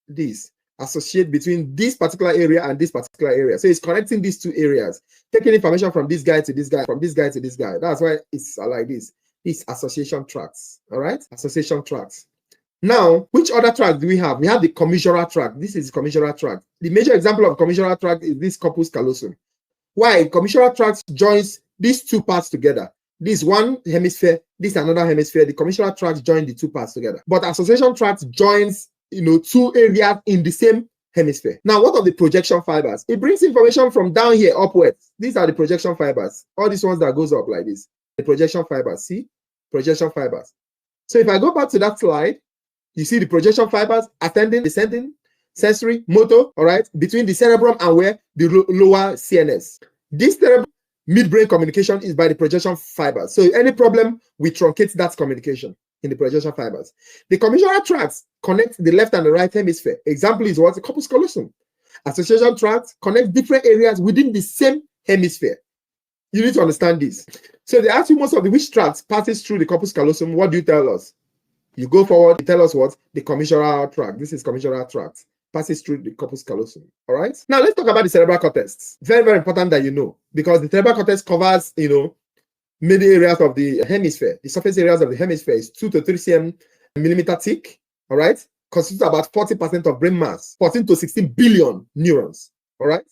This associate between this particular area and this particular area. So it's connecting these two areas, taking information from this guy to this guy, from this guy to this guy. That's why it's like this. These association tracts. All right, association tracts. Now, which other tract do we have? We have the commissural tract. This is commissural tract. The major example of commissural tract is this corpus callosum. Why? Commissural tract joins these two parts together. This one hemisphere, this another hemisphere. The commissural tract join the two parts together. But association tract joins, two areas in the same hemisphere. Now, what are the projection fibers? It brings information from down here upwards. These are the projection fibers. All these ones that goes up like this. The projection fibers. See? Projection fibers. So if I go back to that slide, you see the projection fibers ascending, descending, sensory, motor, all right, between the cerebrum and where? The lower CNS. This cerebral midbrain communication is by the projection fibers. So any problem, we truncate that communication in the projection fibers. The commissural tracts connect the left and the right hemisphere. Example is what? The corpus callosum. Association tracts connect different areas within the same hemisphere. You need to understand this. So they ask you most of the which tracts passes through the corpus callosum. What do you tell us? You go forward, you tell us what? The commissural tract. This is commissural tract. Passes through the corpus callosum. All right? Now let's talk about the cerebral cortex. Very, very important that you know, because the cerebral cortex covers, many areas of the hemisphere. The surface areas of the hemisphere is 2 to 3 cm thick. All right? Constitutes about 40% of brain mass, 14 to 16 billion neurons. All right?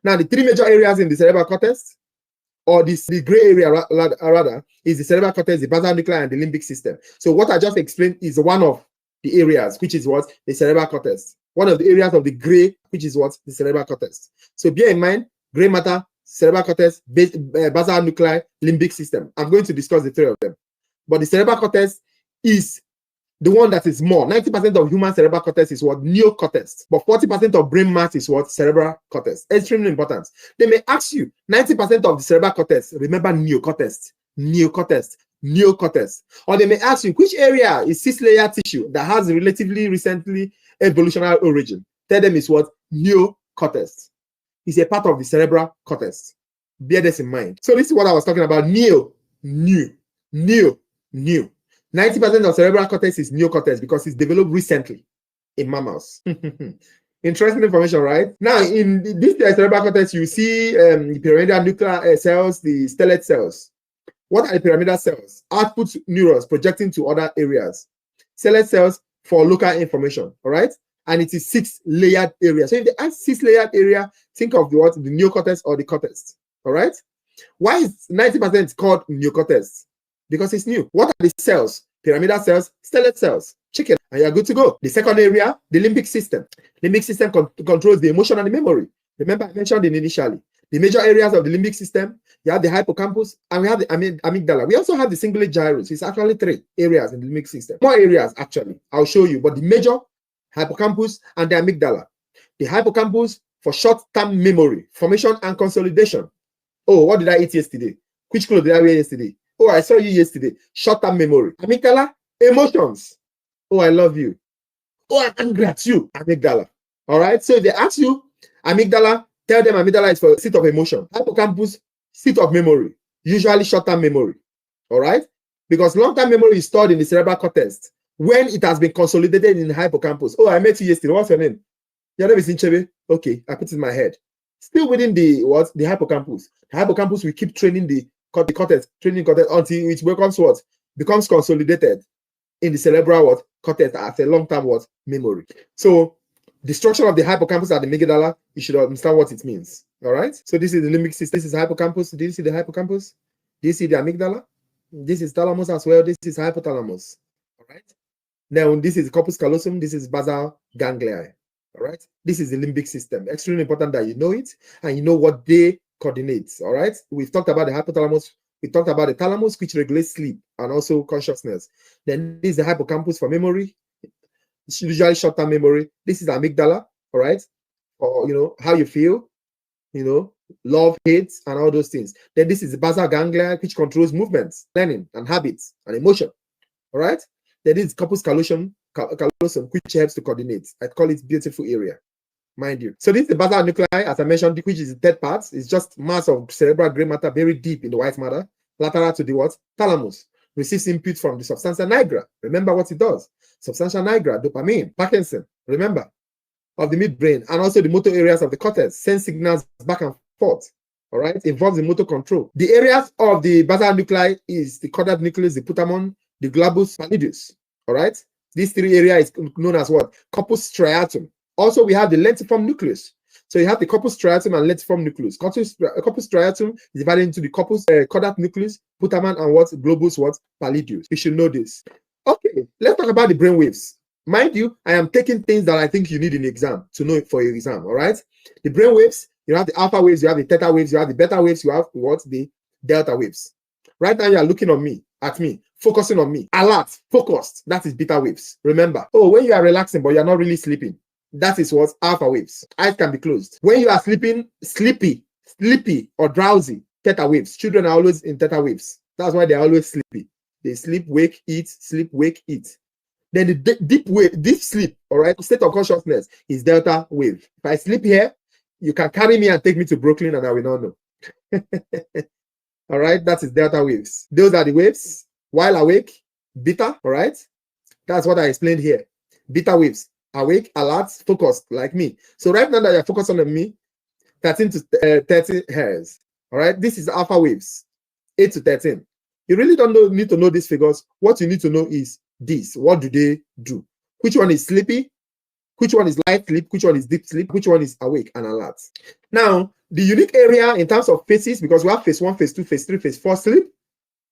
Now the three major areas in the cerebral cortex, or the gray area rather, is the cerebral cortex, the basal nuclei, and the limbic system. So what I just explained is one of the areas, which is what? The cerebral cortex. One of the areas of the gray, which is what? The cerebral cortex. So bear in mind, gray matter, cerebral cortex, basal nuclei, limbic system. I'm going to discuss the three of them. But the cerebral cortex is the one that is more. 90% of human cerebral cortex is what? Neocortex. But 40% of brain mass is what? Cerebral cortex. Extremely important. They may ask you, 90% of the cerebral cortex, remember neocortex, neocortex, neocortex. Or they may ask you, which area is cis-layer tissue that has relatively recently evolutionary origin? Tell them it's what? Neocortex. It's a part of the cerebral cortex. Bear this in mind. So this is what I was talking about. New. 90% of cerebral cortex is neocortex because it's developed recently in mammals. Interesting information, right? Now, in this cerebral cortex, you see the pyramidal nuclear cells, the stellate cells. What are the pyramidal cells? Output neurons projecting to other areas. Stellate cells for local information, all right? And it is 6-layered area. So if they ask 6-layered area, think of the neocortex or the cortex, all right? Why is 90% called neocortex? Because it's new. What are the cells? Pyramidal cells, stellate cells. Check it, and you're good to go. The second area, the limbic system. Limbic system controls the emotion and the memory. Remember, I mentioned it initially. The major areas of the limbic system, you have the hippocampus, and we have the amygdala. We also have the cingulate gyrus. It's actually 3 areas in the limbic system. More areas, actually. I'll show you. But the major, hippocampus and the amygdala. The hippocampus for short-term memory, formation and consolidation. Oh, what did I eat yesterday? Which clothes did I wear yesterday? Oh, I saw you yesterday. Short-term memory. Amygdala, emotions. Oh, I love you. Oh, I'm angry at you. Amygdala. All right. So if they ask you, amygdala, tell them amygdala is for seat of emotion. Hippocampus, seat of memory. Usually short-term memory. All right. Because long-term memory is stored in the cerebral cortex when it has been consolidated in the hippocampus. Oh, I met you yesterday. What's your name? Your name is Nchebe. Okay, I put it in my head. Still within the what? The hippocampus. The hippocampus will keep training the cortex, until it becomes what? Becomes consolidated in the cerebral cortex as a long-term memory. So the structure of the hippocampus and the amygdala, you should understand what it means. All right. So this is the limbic system. This is hippocampus. Do you see the hippocampus? Do you see the amygdala? This is thalamus as well. This is hypothalamus. All right. Now this is corpus callosum. This is basal ganglia. All right. This is the limbic system. Extremely important that you know it and you know what they coordinates. All right. We've talked about the hypothalamus. We talked about the thalamus, which regulates sleep and also consciousness. Then this is the hippocampus for memory. It's usually short-term memory. This is amygdala. All right. Or how you feel. Love, hate, and all those things. Then this is the basal ganglia, which controls movements, learning, and habits and emotion. All right. Then this is corpus callosum, which helps to coordinate. I call it beautiful area. Mind you. So this is the basal nuclei, as I mentioned, which is the third part. It's just mass of cerebral gray matter buried deep in the white matter, lateral to the thalamus. receives input from the substantia nigra. Remember what it does. Substantia nigra, dopamine, Parkinson, remember, of the midbrain, and also the motor areas of the cortex send signals back and forth. All right, involves the motor control. The areas of the basal nuclei is the caudate nucleus, the putamen, the globus pallidus. All right, these three areas is known as what? Corpus striatum. Also, we have the lentiform nucleus. So you have the corpus striatum and lentiform nucleus. Corpus striatum is divided into the corpus caudate nucleus, putamen, and what? Globus what? Pallidus. You should know this. Okay, let's talk about the brain waves. Mind you, I am taking things that I think you need in the exam to know it for your exam. All right, the brain waves. You have the alpha waves, you have the theta waves, you have the beta waves, you have what? The delta waves. Right now, you are looking at me, focusing on me. Alert, focused. That is beta waves. Remember. Oh, when you are relaxing, but you are not really sleeping, that is what? Alpha waves. Eyes can be closed. When you are sleeping, sleepy, or drowsy, theta waves. Children are always in theta waves. That's why they are always sleepy. They sleep, wake, eat, sleep, wake, eat. Then the deep sleep, all right, state of consciousness is delta wave. If I sleep here, you can carry me and take me to Brooklyn and I will not know. All right, that is delta waves. Those are the waves while awake, beta, all right? That's what I explained here. Beta waves, awake, alert, focused, like me. So right now that you're focused on me, 13 to 30 hertz, all right? This is alpha waves, 8 to 13. You really don't need to know these figures. What you need to know is this. What do they do? Which one is sleepy? Which one is light sleep? Which one is deep sleep? Which one is awake and alert? Now, the unique area in terms of phases, because we have phase 1, phase 2, phase 3, phase 4 sleep,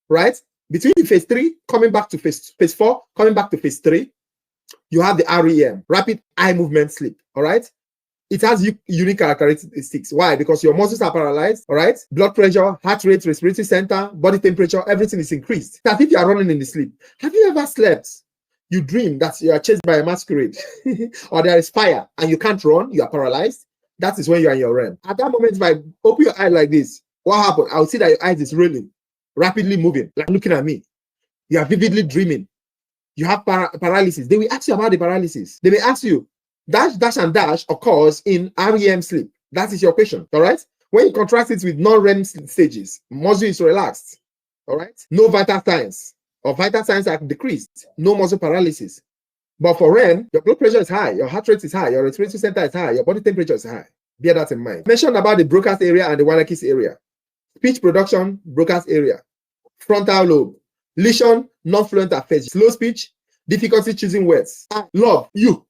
right? Between phase 3, coming back to phase 4, coming back to phase 3, you have the REM, rapid eye movement sleep, all right? It has unique characteristics. Why? Because your muscles are paralyzed, all right? Blood pressure, heart rate, respiratory center, body temperature, everything is increased. As if you are running in the sleep. Have you ever slept? You dream that you are chased by a masquerade or there is fire and you can't run, you are paralyzed. That is when you are in your REM. At that moment, if I open your eye like this, what happened? I'll see that your eyes is rolling, rapidly moving, like looking at me. You are vividly dreaming. You have paralysis. They will ask you about the paralysis. They may ask you, dash, dash, and dash occurs in REM sleep. That is your question, all right? When you contrast it with non-REM stages, muscle is relaxed, all right? No vital signs. Or vital signs are decreased, no muscle paralysis. But for REM, your blood pressure is high, your heart rate is high, your respiratory center is high, your body temperature is high. Bear that in mind. Mention about the Broca's area and the Wernicke's area. Speech production, Broca's area. Frontal lobe. Lesion, non-fluent aphasia. Slow speech, difficulty choosing words. Love, you.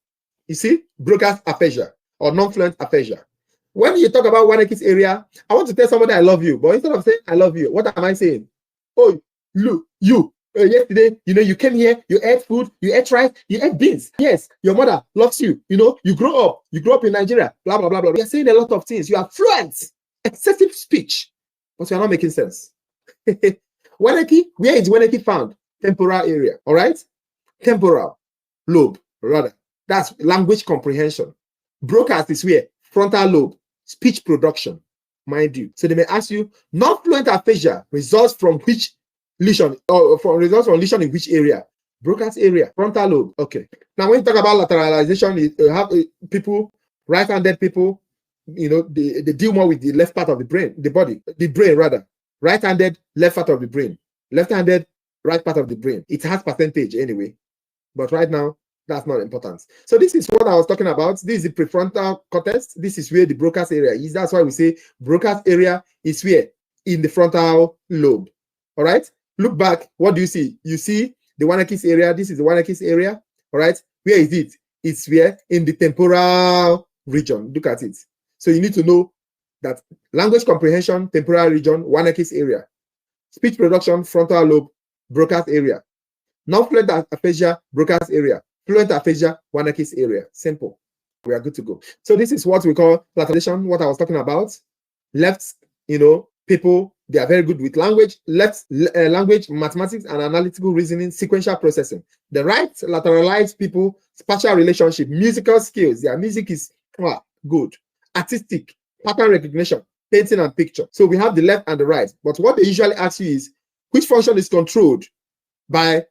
You see, Broca's aphasia or non-fluent aphasia. When you talk about Wernicke's area, I want to tell somebody I love you, but instead of saying I love you, what am I saying? Oh, you. Yesterday, you came here, you ate food, you ate rice, you ate beans. Yes, your mother loves you. You grow up in Nigeria, blah, blah, blah, blah. You're saying a lot of things. You are fluent, excessive speech, but you're not making sense. Wernicke, where is Wernicke found? Temporal area, all right? Temporal lobe, rather. That's language comprehension. Broca's is where? Frontal lobe, speech production, mind you. So they may ask you, non-fluent aphasia results from which lesion, or results from lesion in which area? Broca's area, frontal lobe. Okay. Now, when you talk about lateralization, you have people, right-handed people, they deal more with the left part of the brain, the brain rather. Right-handed, left part of the brain. Left-handed, right part of the brain. It has percentage anyway. But right now, that's not important. So this is what I was talking about. This is the prefrontal cortex. This is where the Broca's area is. That's why we say Broca's area is where? In the frontal lobe. All right? Look back. What do you see? You see the Wernicke's area. This is the Wernicke's area. All right? Where is it? It's where? In the temporal region. Look at it. So you need to know that language comprehension, temporal region, Wernicke's area. Speech production, frontal lobe, Broca's area. Non-fluent aphasia, Broca's area. Fluent aphasia, Wernicke's area. Simple. We are good to go. So this is what we call lateralization, what I was talking about. Left, people, they are very good with language. Left, language, mathematics, and analytical reasoning, sequential processing. The right, lateralized people, spatial relationship, musical skills. Their music is good. Artistic, pattern recognition, painting and picture. So we have the left and the right. But what they usually ask you is, which function is controlled by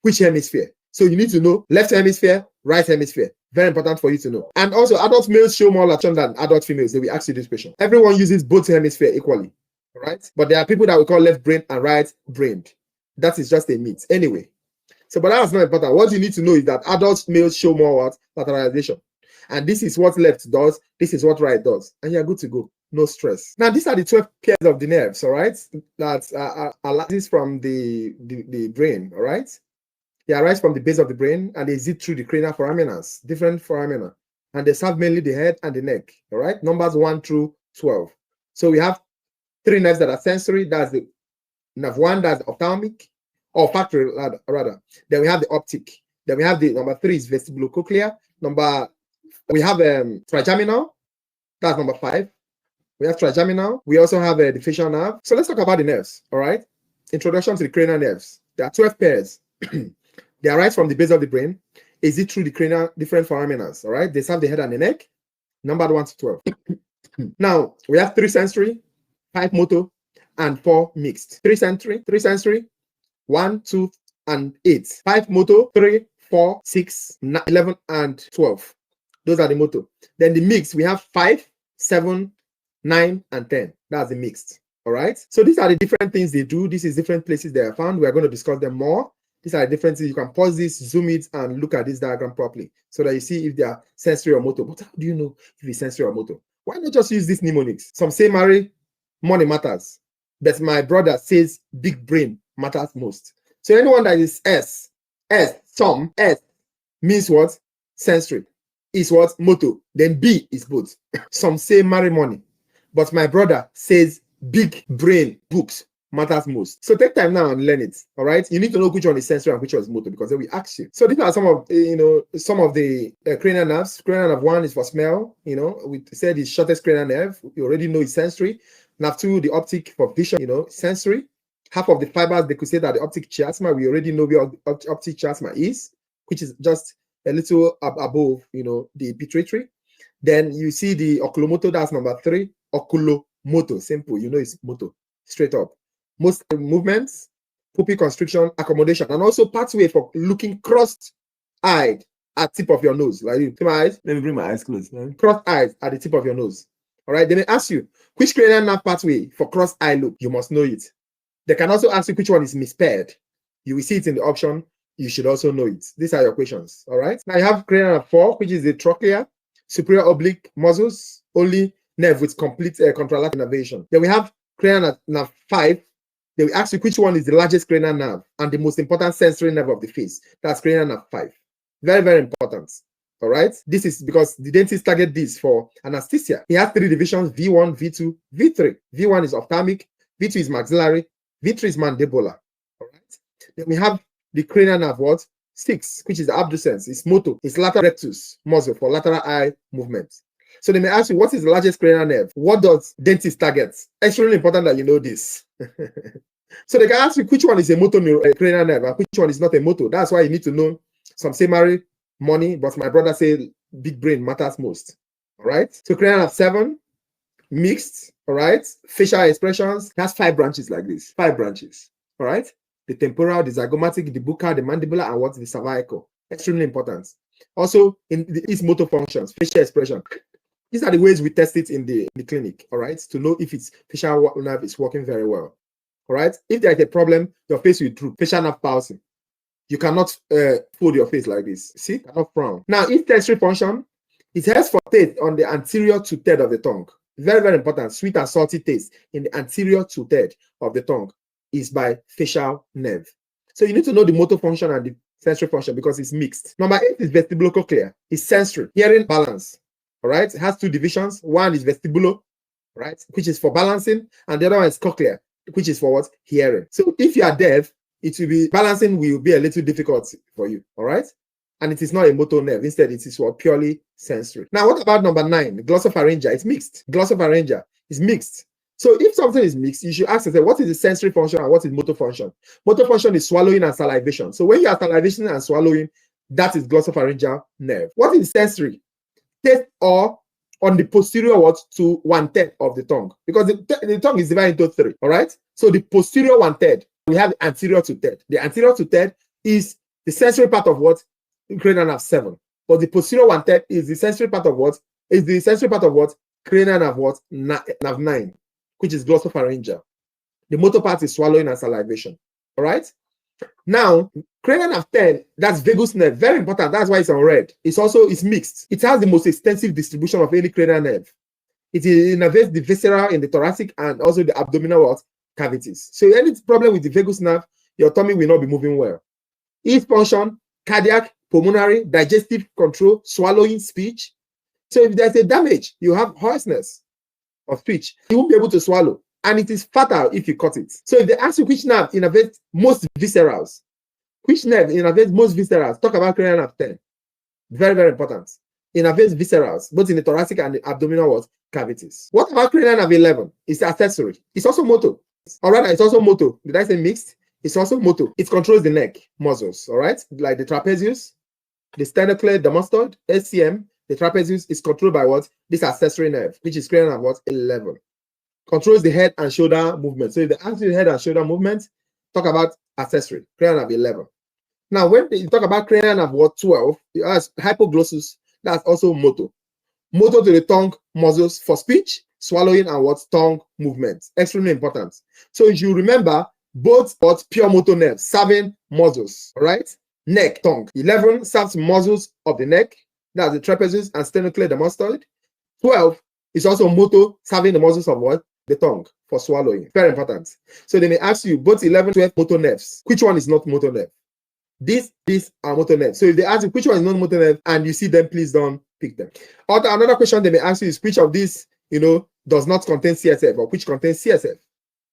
which hemisphere? So you need to know left hemisphere, right hemisphere. Very important for you to know. And also, adult males show more lateration than adult females. They will ask you this question. Everyone uses both hemisphere equally, right? But there are people that we call left brain and right brained. That is just a myth. Anyway, so but that's not important. What you need to know is that adult males show more what? Lateralization. And this is what left does, this is what right does. And you're good to go. No stress. Now, these are the 12 pairs of the nerves, all right? That arises from the brain, all right? They arise from the base of the brain and they zip through the cranial foramina, different foramina. And they serve mainly the head and the neck, all right? Numbers 1 through 12. So we have 3 nerves that are sensory. That's the nerve 1, that's the ophthalmic, or olfactory rather. Then we have the optic. Then we have the number 3 is vestibulocochlear. We have trigeminal, that's number 5. We have trigeminal. We also have the facial nerve. So let's talk about the nerves, all right? Introduction to the cranial nerves. There are 12 pairs. They arise from the base of the brain. Is it through the cranial different foramina, all right? They serve the head and the neck, numbered 1 to 12. Now, we have 3 sensory, 5 motor, and 4 mixed. 3 sensory, 1, 2, and 8. 5 motor, 3, 4, 6, 11, and 12. Those are the motor. Then the mixed, we have 5, 7, 9, and 10. That's the mixed. All right. So these are the different things they do. This is different places they are found. We are going to discuss them more. These are the different things. You can pause this, zoom it, and look at this diagram properly so that you see if they are sensory or motor. But how do you know if it's sensory or motor? Why not just use this mnemonics? Some say money matters, but my brother says big brain matters most. So anyone that is S means what? Sensory. Is what? Motor. Then B is both. Some say money, but my brother says big brain books matters most. So take time now and learn it. All right. You need to know which one is sensory and which one is motor because then we ask you. So these are some of the cranial nerves. Cranial nerve 1 is for smell. We said it's shortest cranial nerve. You already know it's sensory. Nerve 2, the optic for vision. Sensory. Half of the fibers they could say that the optic chiasma. We already know where the optic chiasma is, which is just a little above, the pituitary. Then you see the oculomotor, that's number 3. Oculomotor, simple, it's motor, straight up. Most movements, pupil constriction, accommodation, and also pathway for looking cross-eyed at tip of your nose. Like you, my eyes. Let me bring my eyes close. Cross-eyed at the tip of your nose. All right. They may ask you which cranial nerve pathway for cross-eye look. You must know it. They can also ask you which one is mispaired. You will see it in the option. You should also know it. These are your questions. All right. Now you have cranial nerve 4, which is the trochlea, superior oblique muscles, only nerve with complete contralateral innervation. Then we have cranial nerve 5. They will ask you which one is the largest cranial nerve and the most important sensory nerve of the face. That's cranial nerve 5. Very, very important. All right. This is because the dentist target this for anesthesia. He has 3 divisions: V1, V2, V3. V1 is ophthalmic, V2 is maxillary, V3 is mandibular. All right. Then we have the cranial nerve 6, which is the abducens. It's motor. It's lateral rectus muscle for lateral eye movement. So they may ask you, what is the largest cranial nerve? What does dentist target? It's really important that you know this. So they can ask you which one is a motor cranial nerve and which one is not a motor. That's why you need to know. Some say money, but my brother say big brain matters most. All right. So cranial nerve 7, mixed. All right. Facial expressions. That's 5 branches like this. 5 branches. All right. The temporal, the zygomatic, the buccal, the mandibular, and what's the cervical. Extremely important. Also, in its motor functions, facial expression. These are the ways we test it in the clinic, all right, to know if its facial nerve is working very well. All right. If there is a problem, your face will droop. Facial nerve palsy. You cannot fold your face like this. See, you cannot frown. Now, if sensory function, it has for taste on the anterior 2/3 of the tongue. Very, very important. Sweet and salty taste in the anterior 2/3 of the tongue is by facial nerve. So you need to know the motor function and the sensory function because it's mixed. Number 8 is vestibulocochlear. It's sensory, hearing balance. All right. It has 2 divisions. One is vestibulo, right, which is for balancing, and the other one is cochlear, which is for what? Hearing. So if you are deaf, it will be balancing will be a little difficult for you. All right. And it is not a motor nerve. Instead, it is what? Purely sensory. Now, what about number 9? Glossopharyngeal. It's mixed. Glossopharyngeal is mixed. So if something is mixed, you should ask yourself, what is the sensory function and what is motor function? Motor function is swallowing and salivation. So when you are salivation and swallowing, that is glossopharyngeal nerve. What is sensory? Taste or on the posterior to 1/3 of the tongue, because the tongue is divided into 3. All right. So the posterior 1/3, we have the anterior 2/3. The anterior 2/3 is the sensory part of what? Cranial nerve 7. But the posterior 1/3 is the sensory part of what? Is the sensory part of what? Cranial nerve what? Nerve 9, which is glossopharyngeal. The motor part is swallowing and salivation. All right. Now, cranial nerve 10, that's vagus nerve, very important. That's why it's on red. It's mixed. It has the most extensive distribution of any cranial nerve. It innervates the viscera in the thoracic and also the abdominal cavities. So any problem with the vagus nerve, your tummy will not be moving well. Its function, cardiac, pulmonary, digestive control, swallowing, speech. So if there's a damage, you have hoarseness of speech. You won't be able to swallow. And it is fatal if you cut it. So if they ask you which nerve innervates most viscerals, which nerve innervates most viscerals, talk about cranial nerve 10. Very, very important. Innervates viscerals, both in the thoracic and the abdominal cavities. What about cranial nerve 11? It's accessory. It's also motor. All right, it's also motor. Did I say mixed? It's also motor. It controls the neck muscles, all right? Like the trapezius, the sternocleidomastoid, SCM, the trapezius is controlled by what? This accessory nerve, which is cranial nerve what? 11. Controls the head and shoulder movement. So if they ask you head and shoulder movement, talk about accessory, cranial nerve 11. Now, when you talk about cranial nerve what? 12, you ask hypoglossus, that's also motor. Motor to the tongue muscles for speech, swallowing, and what? Tongue movement. Extremely important. So you remember both what? Pure motor nerves serving muscles, all right? Neck, tongue. 11 serves muscles of the neck, that's the trapezius and sternocleidomastoid. 12 is also motor serving the muscles of what? The tongue for swallowing. Very important. So they may ask you both 11, 12 motor nerves. Which one is not motor nerve? These are motor nerves. So if they ask you which one is not motor nerve and you see them, please don't pick them. Or another question they may ask you is which of these, does not contain CSF or which contains CSF.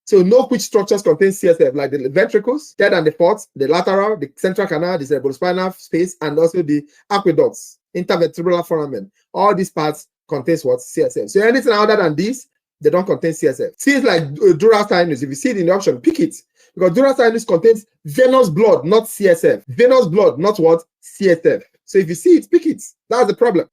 So know which structures contain CSF, like the ventricles, third and the fourth, the lateral, the central canal, the cerebrospinal space, and also the aqueducts, intervertebral foramen. All these parts contains what? CSF. So anything other than this, they don't contain CSF. Things like dural sinus, if you see it in the option, pick it. Because dural sinus contains venous blood, not CSF. Venous blood, not what? CSF. So if you see it, pick it. That's the problem.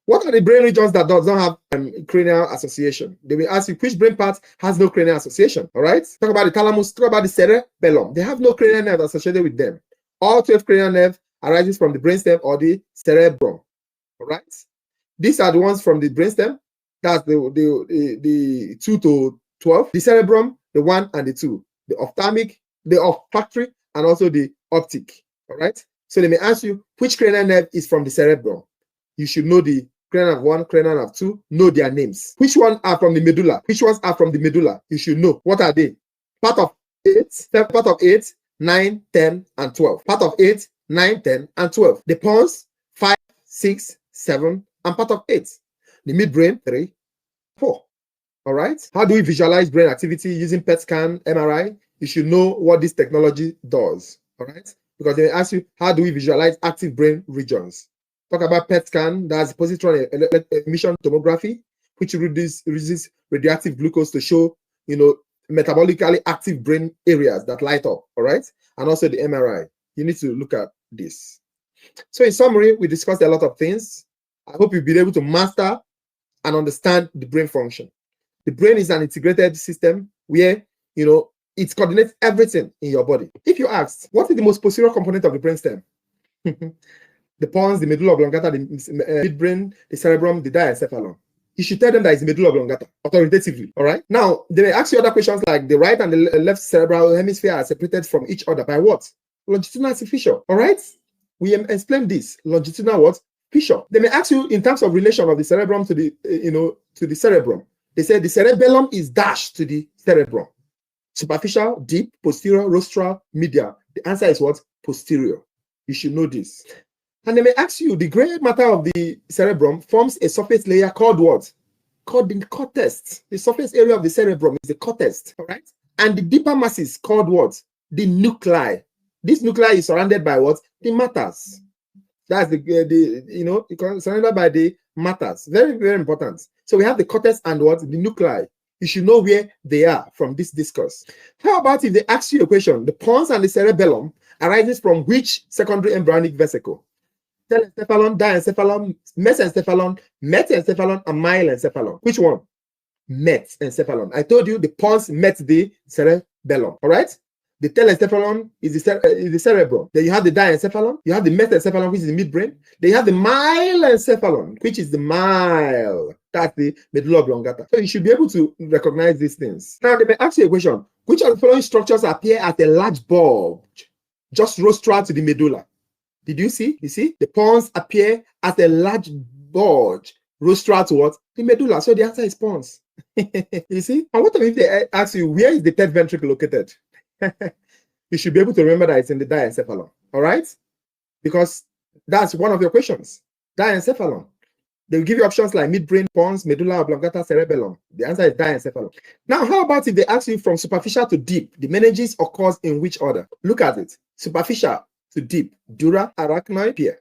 What are the brain regions that don't have cranial association? They will ask you which brain part has no cranial association. All right? Talk about the thalamus, talk about the cerebellum. They have no cranial nerve associated with them. All 12 cranial nerve arises from the brainstem or the cerebrum. All right? These are the ones from the brainstem. That's the 2 to 12. The cerebrum, the 1 and the 2. The ophthalmic, the olfactory, and also the optic. All right? So they may ask you which cranial nerve is from the cerebrum. You should know the cranial nerve 1, cranial nerve 2, know their names. Which ones are from the medulla? Which ones are from the medulla? You should know. What are they? Part of 8, 9, 10, and 12. Part of 8, 9, 10, and 12. The pons, 5, 6, 7, and part of 8. The midbrain, 3, 4. All right? How do we visualize brain activity using PET scan, MRI? You should know what this technology does. All right? Because they ask you, how do we visualize active brain regions? Talk about PET scan, that's positron emission tomography, which reduces radioactive glucose to show, metabolically active brain areas that light up. All right? And also the MRI. You need to look at this. So in summary, we discussed a lot of things. I hope you'll be able to master and understand the brain function. The brain is an integrated system where, it coordinates everything in your body. If you ask, what is the most posterior component of the brainstem? The pons, the medulla oblongata, the midbrain, the cerebrum, the diencephalon. You should tell them that it's the medulla oblongata, authoritatively, all right? Now, they may ask you other questions like the right and the left cerebral hemisphere are separated from each other by what? Longitudinal fissure, all right? We explained this, longitudinal what? Fissure. They may ask you in terms of relation of the cerebrum to the, to the cerebrum. They say the cerebellum is dashed to the cerebrum. Superficial, deep, posterior, rostral, medial. The answer is what? Posterior. You should know this. And they may ask you, the gray matter of the cerebrum forms a surface layer called what? Called the cortex. The surface area of the cerebrum is the cortex, all right? And the deeper masses called what? The nuclei. This nuclei is surrounded by what? The matters. That's surrounded by the matters. Very, very important. So we have the cortex and what? The nuclei. You should know where they are from this discourse. How about if they ask you a question? The pons and the cerebellum arises from which secondary embryonic vesicle? Telencephalon, diencephalon, mesencephalon, metencephalon, and myelencephalon. Which one? Metencephalon. I told you the pons met the cerebellum. All right? The telencephalon is the cerebrum. Then you have the diencephalon. You have the metencephalon, which is the midbrain. Then you have the myelencephalon, which is the mile. That's the medulla oblongata. So you should be able to recognize these things. Now they may ask you a question. Which of the following structures appear as a large bulge just rostral to the medulla? Did you see? You see? The pons appear as a large bulge rostral to what? The medulla. So the answer is pons. You see? And what if they ask you, where is the third ventricle located? You should be able to remember that it's in the diencephalon. All right? Because that's one of your questions. Diencephalon. They will give you options like midbrain, pons, medulla oblongata, cerebellum. The answer is diencephalon. Now, how about if they ask you from superficial to deep? The meninges occurs in which order? Look at it. Superficial to deep. Dura, arachnoid, pier.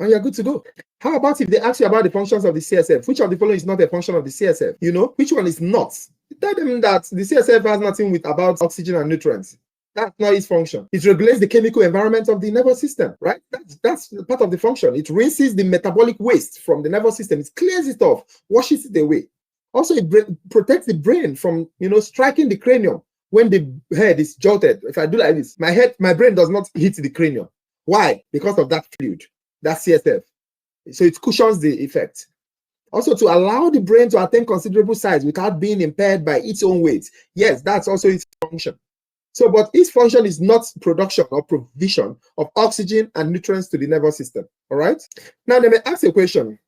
And you're good to go. How about if they ask you about the functions of the CSF? Which of the following is not a function of the CSF? You know, which one is not? Tell them that the CSF has nothing about oxygen and nutrients. That's not its function. It regulates the chemical environment of the nervous system, right? That's part of the function. It rinses the metabolic waste from the nervous system. It clears it off, washes it away. Also, it protects the brain from, striking the cranium when the head is jolted. If I do like this, my brain does not hit the cranium. Why? Because of that fluid, that CSF. So it cushions the effect. Also, to allow the brain to attain considerable size without being impaired by its own weight. Yes, that's also its function. So, but its function is not production or provision of oxygen and nutrients to the nervous system. All right. Now, let me ask you a question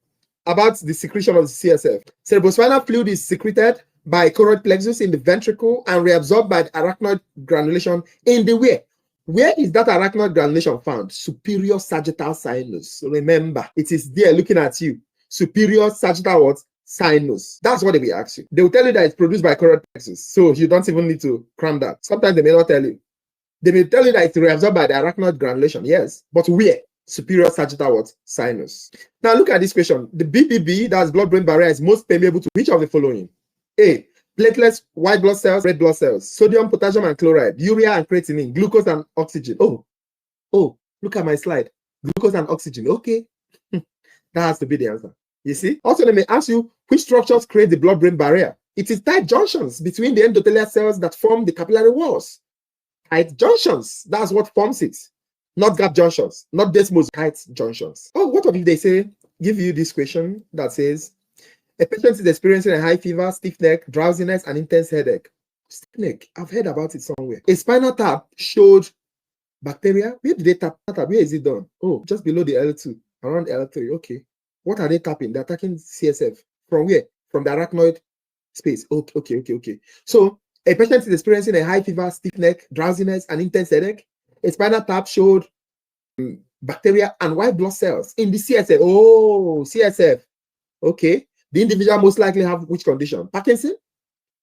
about the secretion of the CSF. Cerebrospinal fluid is secreted by choroid plexus in the ventricle and reabsorbed by the arachnoid granulation in the where? Where is that arachnoid granulation found? Superior sagittal sinus. Remember, it is there looking at you. Superior sagittal what? Sinus. That's what they will ask you. They will tell you that it's produced by choroid plexus. So you don't even need to cram that. Sometimes they may not tell you. They may tell you that it's reabsorbed by the arachnoid granulation. Yes. But where? Superior sagittal what? Sinus. Now look at this question. The BBB, that's blood-brain barrier, is most permeable to which of the following? A. Platelets, white blood cells, red blood cells, sodium, potassium, and chloride, urea and creatinine, glucose and oxygen. Oh, look at my slide. Glucose and oxygen. Okay. That has to be the answer. You see? Also, they may ask you, which structures create the blood-brain barrier? It is tight junctions between the endothelial cells that form the capillary walls. Tight junctions. That's what forms it. Not gap junctions. Not desmos. Tight junctions. Oh, what if they say, give you this question that says, a patient is experiencing a high fever, stiff neck, drowsiness, and intense headache. Stiff neck. I've heard about it somewhere. A spinal tap showed bacteria. Where did they tap? Where is it done? Oh, just below the L2, around L3. Okay. What are they tapping? They're attacking CSF. From where? From the arachnoid space. Okay. So, a patient is experiencing a high fever, stiff neck, drowsiness, and intense headache. A spinal tap showed bacteria and white blood cells in the CSF. Oh, CSF. Okay. The individual most likely have which condition? Parkinson,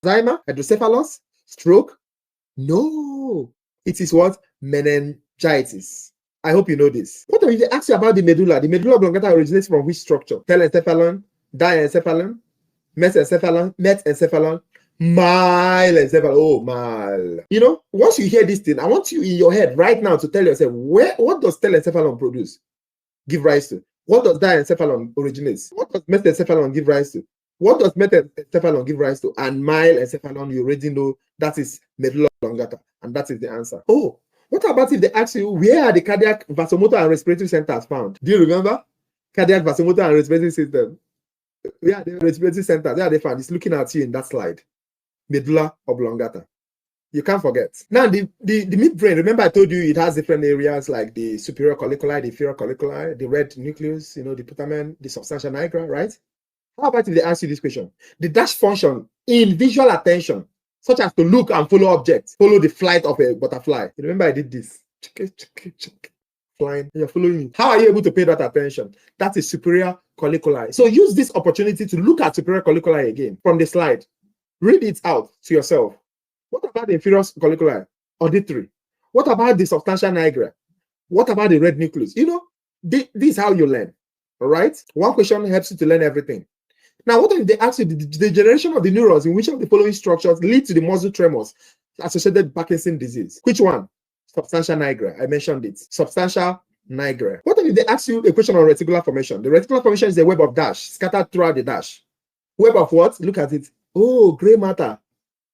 Alzheimer, hydrocephalus, stroke? No. It is what? Meningitis. I hope you know this. What if they ask you about the medulla? The medulla oblongata originates from which structure? Telencephalon, diencephalon, mesencephalon, myelencephalon. Oh, myle. Once you hear this thing, I want you in your head right now to tell yourself, what does telencephalon produce? Give rise to? What does diencephalon originate? What does mesencephalon give rise to? What does mesencephalon give rise to? And myelencephalon, you already know that is medulla oblongata, and that is the answer. Oh, what about if they ask you, where are the cardiac, vasomotor, and respiratory centers found? Do you remember? Cardiac, vasomotor, and respiratory system. Where are the respiratory centers? Where are they found? It's looking at you in that slide. Medulla oblongata. You can't forget. Now, the midbrain, remember I told you it has different areas like the superior colliculi, the inferior colliculi, the red nucleus, the putamen, the substantia nigra, right? How about if they ask you this question? The dash function in visual attention, such as to look and follow objects, follow the flight of a butterfly. You remember I did this. Flying, you're following me. How are you able to pay that attention? That is superior colliculi. So use this opportunity to look at superior colliculi again from the slide. Read it out to yourself. What about the inferior colliculi? Auditory. What about the substantia nigra? What about the red nucleus? This is how you learn. All right? One question helps you to learn everything. Now, what if they ask you the degeneration of the neurons in which of the following structures lead to the muscle tremors associated with Parkinson's disease? Which one? Substantia nigra. I mentioned it. Substantia nigra. What if they ask you a question on reticular formation? The reticular formation is a web of dash scattered throughout the dash. Web of what? Look at it. Oh, gray matter.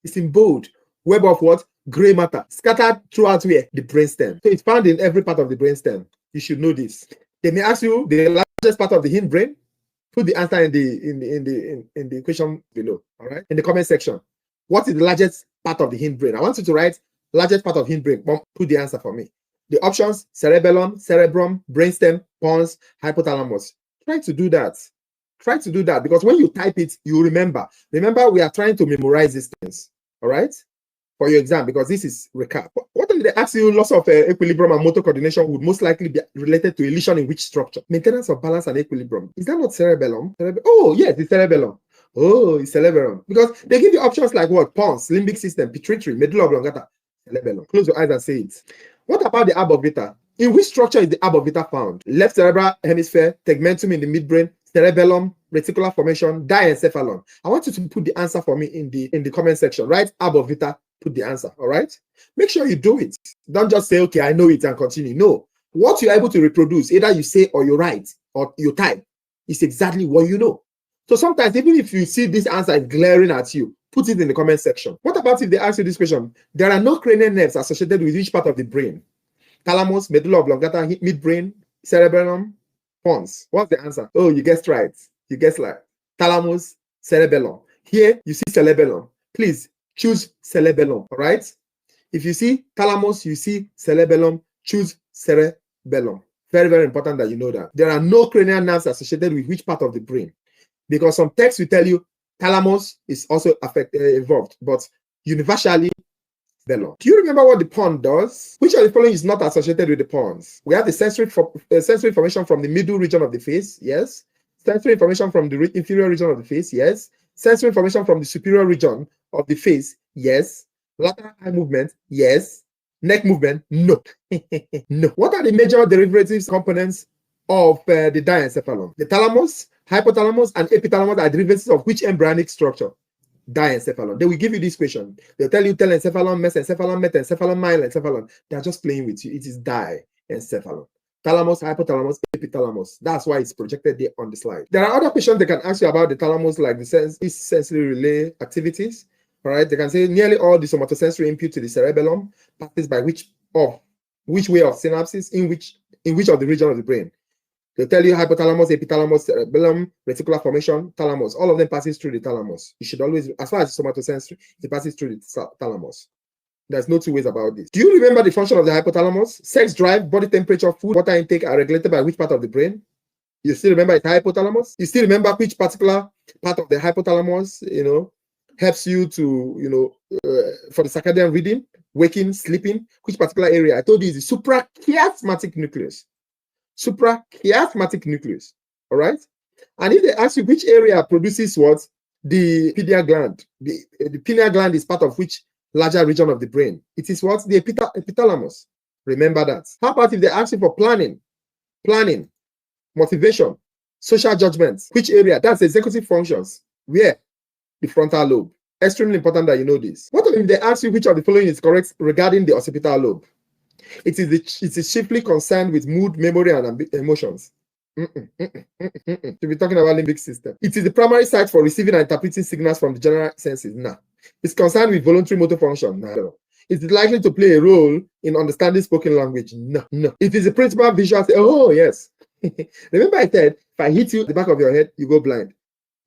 It's in bold. Web of what? Gray matter. Scattered throughout where? The brainstem. So it's found in every part of the brainstem. You should know this. They may ask you the largest part of the hindbrain. Put the answer in the question below. All right, in the comment section. What is the largest part of the hindbrain? I want you to write largest part of hindbrain. Put the answer for me. The options: cerebellum, cerebrum, brainstem, pons, hypothalamus. Try to do that. Try to do that, because when you type it, you remember. Remember, we are trying to memorize these things. All right? For your exam, because this is recap. What if they ask you loss of equilibrium and motor coordination would most likely be related to a lesion in which structure? Maintenance of balance and equilibrium. Is that not cerebellum? Oh, yes, it's cerebellum. Oh, it's cerebellum. Because they give you options like what? Pons, limbic system, pituitary, medulla oblongata, cerebellum. Close your eyes and say it. What about the arbor In which structure is the arbor found? Left cerebral hemisphere, tegmentum in the midbrain, cerebellum, reticular formation, diencephalon. I want you to put the answer for me in the comment section. Write arbor, put the answer. All right. Make sure you do it. Don't just say, okay, I know it, and continue. No. What you're able to reproduce, either you say or you write or you type, is exactly what you know. So sometimes, even if you see this answer is glaring at you, put it in the comment section. What about if they ask you this question? There are no cranial nerves associated with each part of the brain. Thalamus, medulla oblongata, midbrain, cerebellum, pons. What's the answer? Oh, you guessed right. You guessed right. Thalamus, cerebellum. Here, you see cerebellum. Please choose cerebellum, all right? If you see thalamus, you see cerebellum, choose cerebellum. Very, very important that you know that. There are no cranial nerves associated with which part of the brain. Because some texts will tell you thalamus is also involved, but universally, cerebellum. Do you remember what the pons does? Which of the following is not associated with the pons? We have the sensory information from the middle region of the face, yes. Sensory information from the inferior region of the face, yes. Sensory information from the superior region of the face, yes. Lateral eye movement, yes. Neck movement, no. No. What are the major derivative components of the diencephalon? The thalamus, hypothalamus, and epithalamus are derivatives of which embryonic structure? Diencephalon. They will give you this question. They'll tell you telencephalon, mesencephalon, metencephalon, myelencephalon. They're just playing with you. It is diencephalon. Thalamus, hypothalamus, epithalamus. That's why it's projected there on the slide. There are other questions they can ask you about the thalamus, like the sensory relay activities. All right, they can say nearly all the somatosensory input to the cerebellum passes by which way of synapses in which of the region of the brain. They'll tell you hypothalamus, epithalamus, cerebellum, reticular formation, thalamus. All of them passes through the thalamus. You should always, as far as somatosensory, it passes through the thalamus. There's no two ways about this. Do you remember the function of the hypothalamus? Sex drive, body temperature, food, water intake are regulated by which part of the brain? You still remember it's hypothalamus? You still remember which particular part of the hypothalamus, helps you to, for the circadian rhythm, waking, sleeping, which particular area? I told you it's the suprachiasmatic nucleus. Suprachiasmatic nucleus. All right? And if they ask you which area produces what? The pineal gland. The pineal gland is part of which larger region of the brain? It is what? The epithalamus. Remember that. How about if they ask you for planning, motivation, social judgment? Which area? That's executive functions. Where? The frontal lobe. Extremely important that you know this. What if they ask you which of the following is correct regarding the occipital lobe? It is chiefly concerned with mood, memory, and emotions. To be talking about limbic system. It is the primary site for receiving and interpreting signals from the general senses. Nah. It's concerned with voluntary motor function. Nah. Is it likely to play a role in understanding spoken language? No. It is the principal visual. Oh, yes. Remember I said, if I hit you at the back of your head, you go blind.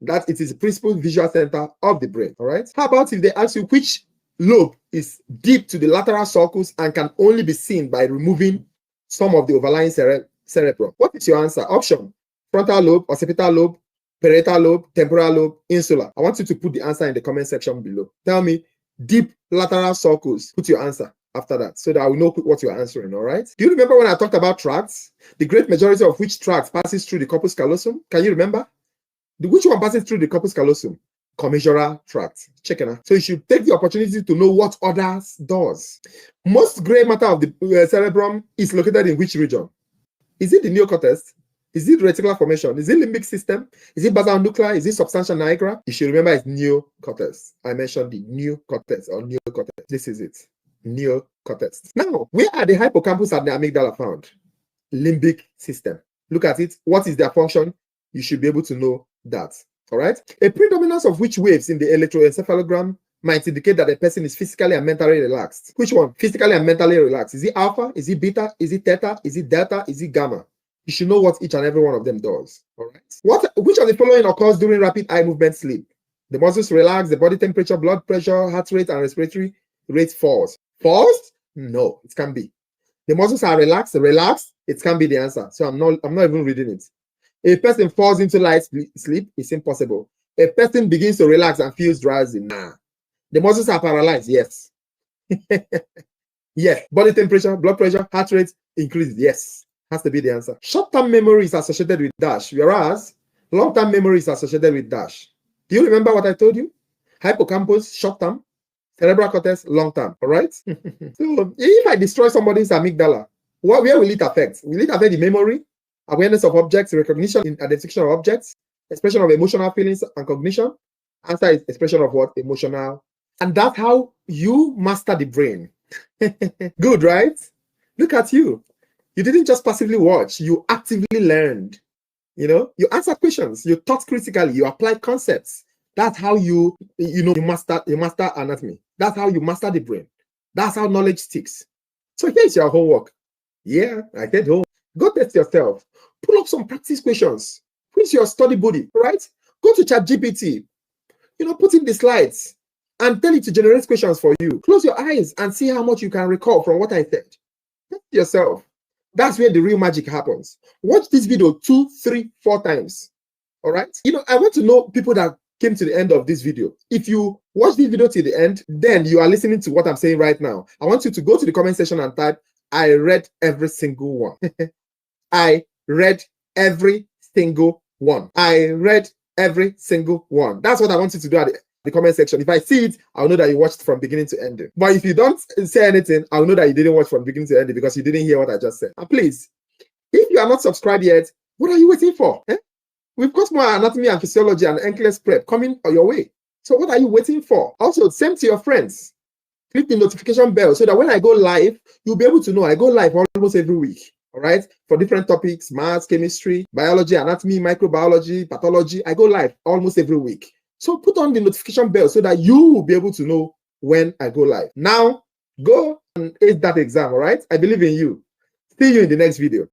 That it is the principal visual center of the brain. All right. How about if they ask you which lobe is deep to the lateral sulcus and can only be seen by removing some of the overlying cerebrum? What is your answer? Option: frontal lobe, occipital lobe, parietal lobe, temporal lobe, insular. I want you to put the answer in the comment section below. Tell me deep lateral sulcus. Put your answer after that so that I will know what you're answering. All right. Do you remember when I talked about tracts? The great majority of which tract passes through the corpus callosum? Can you remember? Which one passes through the corpus callosum? Commissural tract. Check it out. So you should take the opportunity to know what others does. Most gray matter of the cerebrum is located in which region? Is it the neocortex? Is it reticular formation? Is it limbic system? Is it basal nuclei? Is it substantia nigra? You should remember it's neocortex. I mentioned the neocortex or neocortex. This is it. Neocortex. Now, where are the hippocampus and the amygdala found? Limbic system. Look at it. What is their function? You should be able to know that. All right. A predominance of which waves in the electroencephalogram might indicate that a person is physically and mentally relaxed. Which one? Physically and mentally relaxed. Is it alpha? Is it beta? Is it theta? Is it delta? Is it gamma? You should know what each and every one of them does. All right. Which of the following occurs during rapid eye movement sleep? The muscles relax, the body temperature, blood pressure, heart rate, and respiratory rate falls. Falls? No, it can be. The muscles are relaxed, it can be the answer. So I'm not even reading it. If a person falls into light sleep, it's impossible. A person begins to relax and feels drowsy, nah. The muscles are paralyzed, yes. Yes. Body temperature, blood pressure, heart rate increased, yes. Has to be the answer. Short-term memory is associated with dash, whereas long-term memory is associated with dash. Do you remember what I told you? Hippocampus, short-term, cerebral cortex, long-term, all right? So if I destroy somebody's amygdala, where will it affect? Will it affect the memory, awareness of objects, recognition, identification of objects, expression of emotional feelings and cognition? Answer is expression of what? Emotional. And that's how you master the brain. Good, right? Look at you. You didn't just passively watch, you actively learned. You know, you answer questions, you thought critically, you apply concepts. That's how you master anatomy. That's how you master the brain. That's how knowledge sticks. So here's your homework. Yeah, I said home. Go test yourself. Pull up some practice questions. Quiz your study buddy, right? Go to ChatGPT. Put in the slides and tell it to generate questions for you. Close your eyes and see how much you can recall from what I said. Test yourself. That's where the real magic happens. Watch this video 2, 3, 4 times. All right? I want to know people that came to the end of this video. If you watch this video to the end, then you are listening to what I'm saying right now. I want you to go to the comment section and type, I read every single one. I read every single one. I read every single one. That's what I want you to do at the comment section. If I see it, I'll know that you watched from beginning to end. But if you don't say anything, I'll know that you didn't watch from beginning to end because you didn't hear what I just said. And please, if you are not subscribed yet, what are you waiting for? We've got more anatomy and physiology and NCLEX prep coming your way. So what are you waiting for? Also, send to your friends. Click the notification bell so that when I go live, you'll be able to know I go live almost every week. All right, for different topics, maths, chemistry, biology, anatomy, microbiology, pathology. I go live almost every week. So put on the notification bell so that you will be able to know when I go live. Now, go and ace that exam, all right? I believe in you. See you in the next video.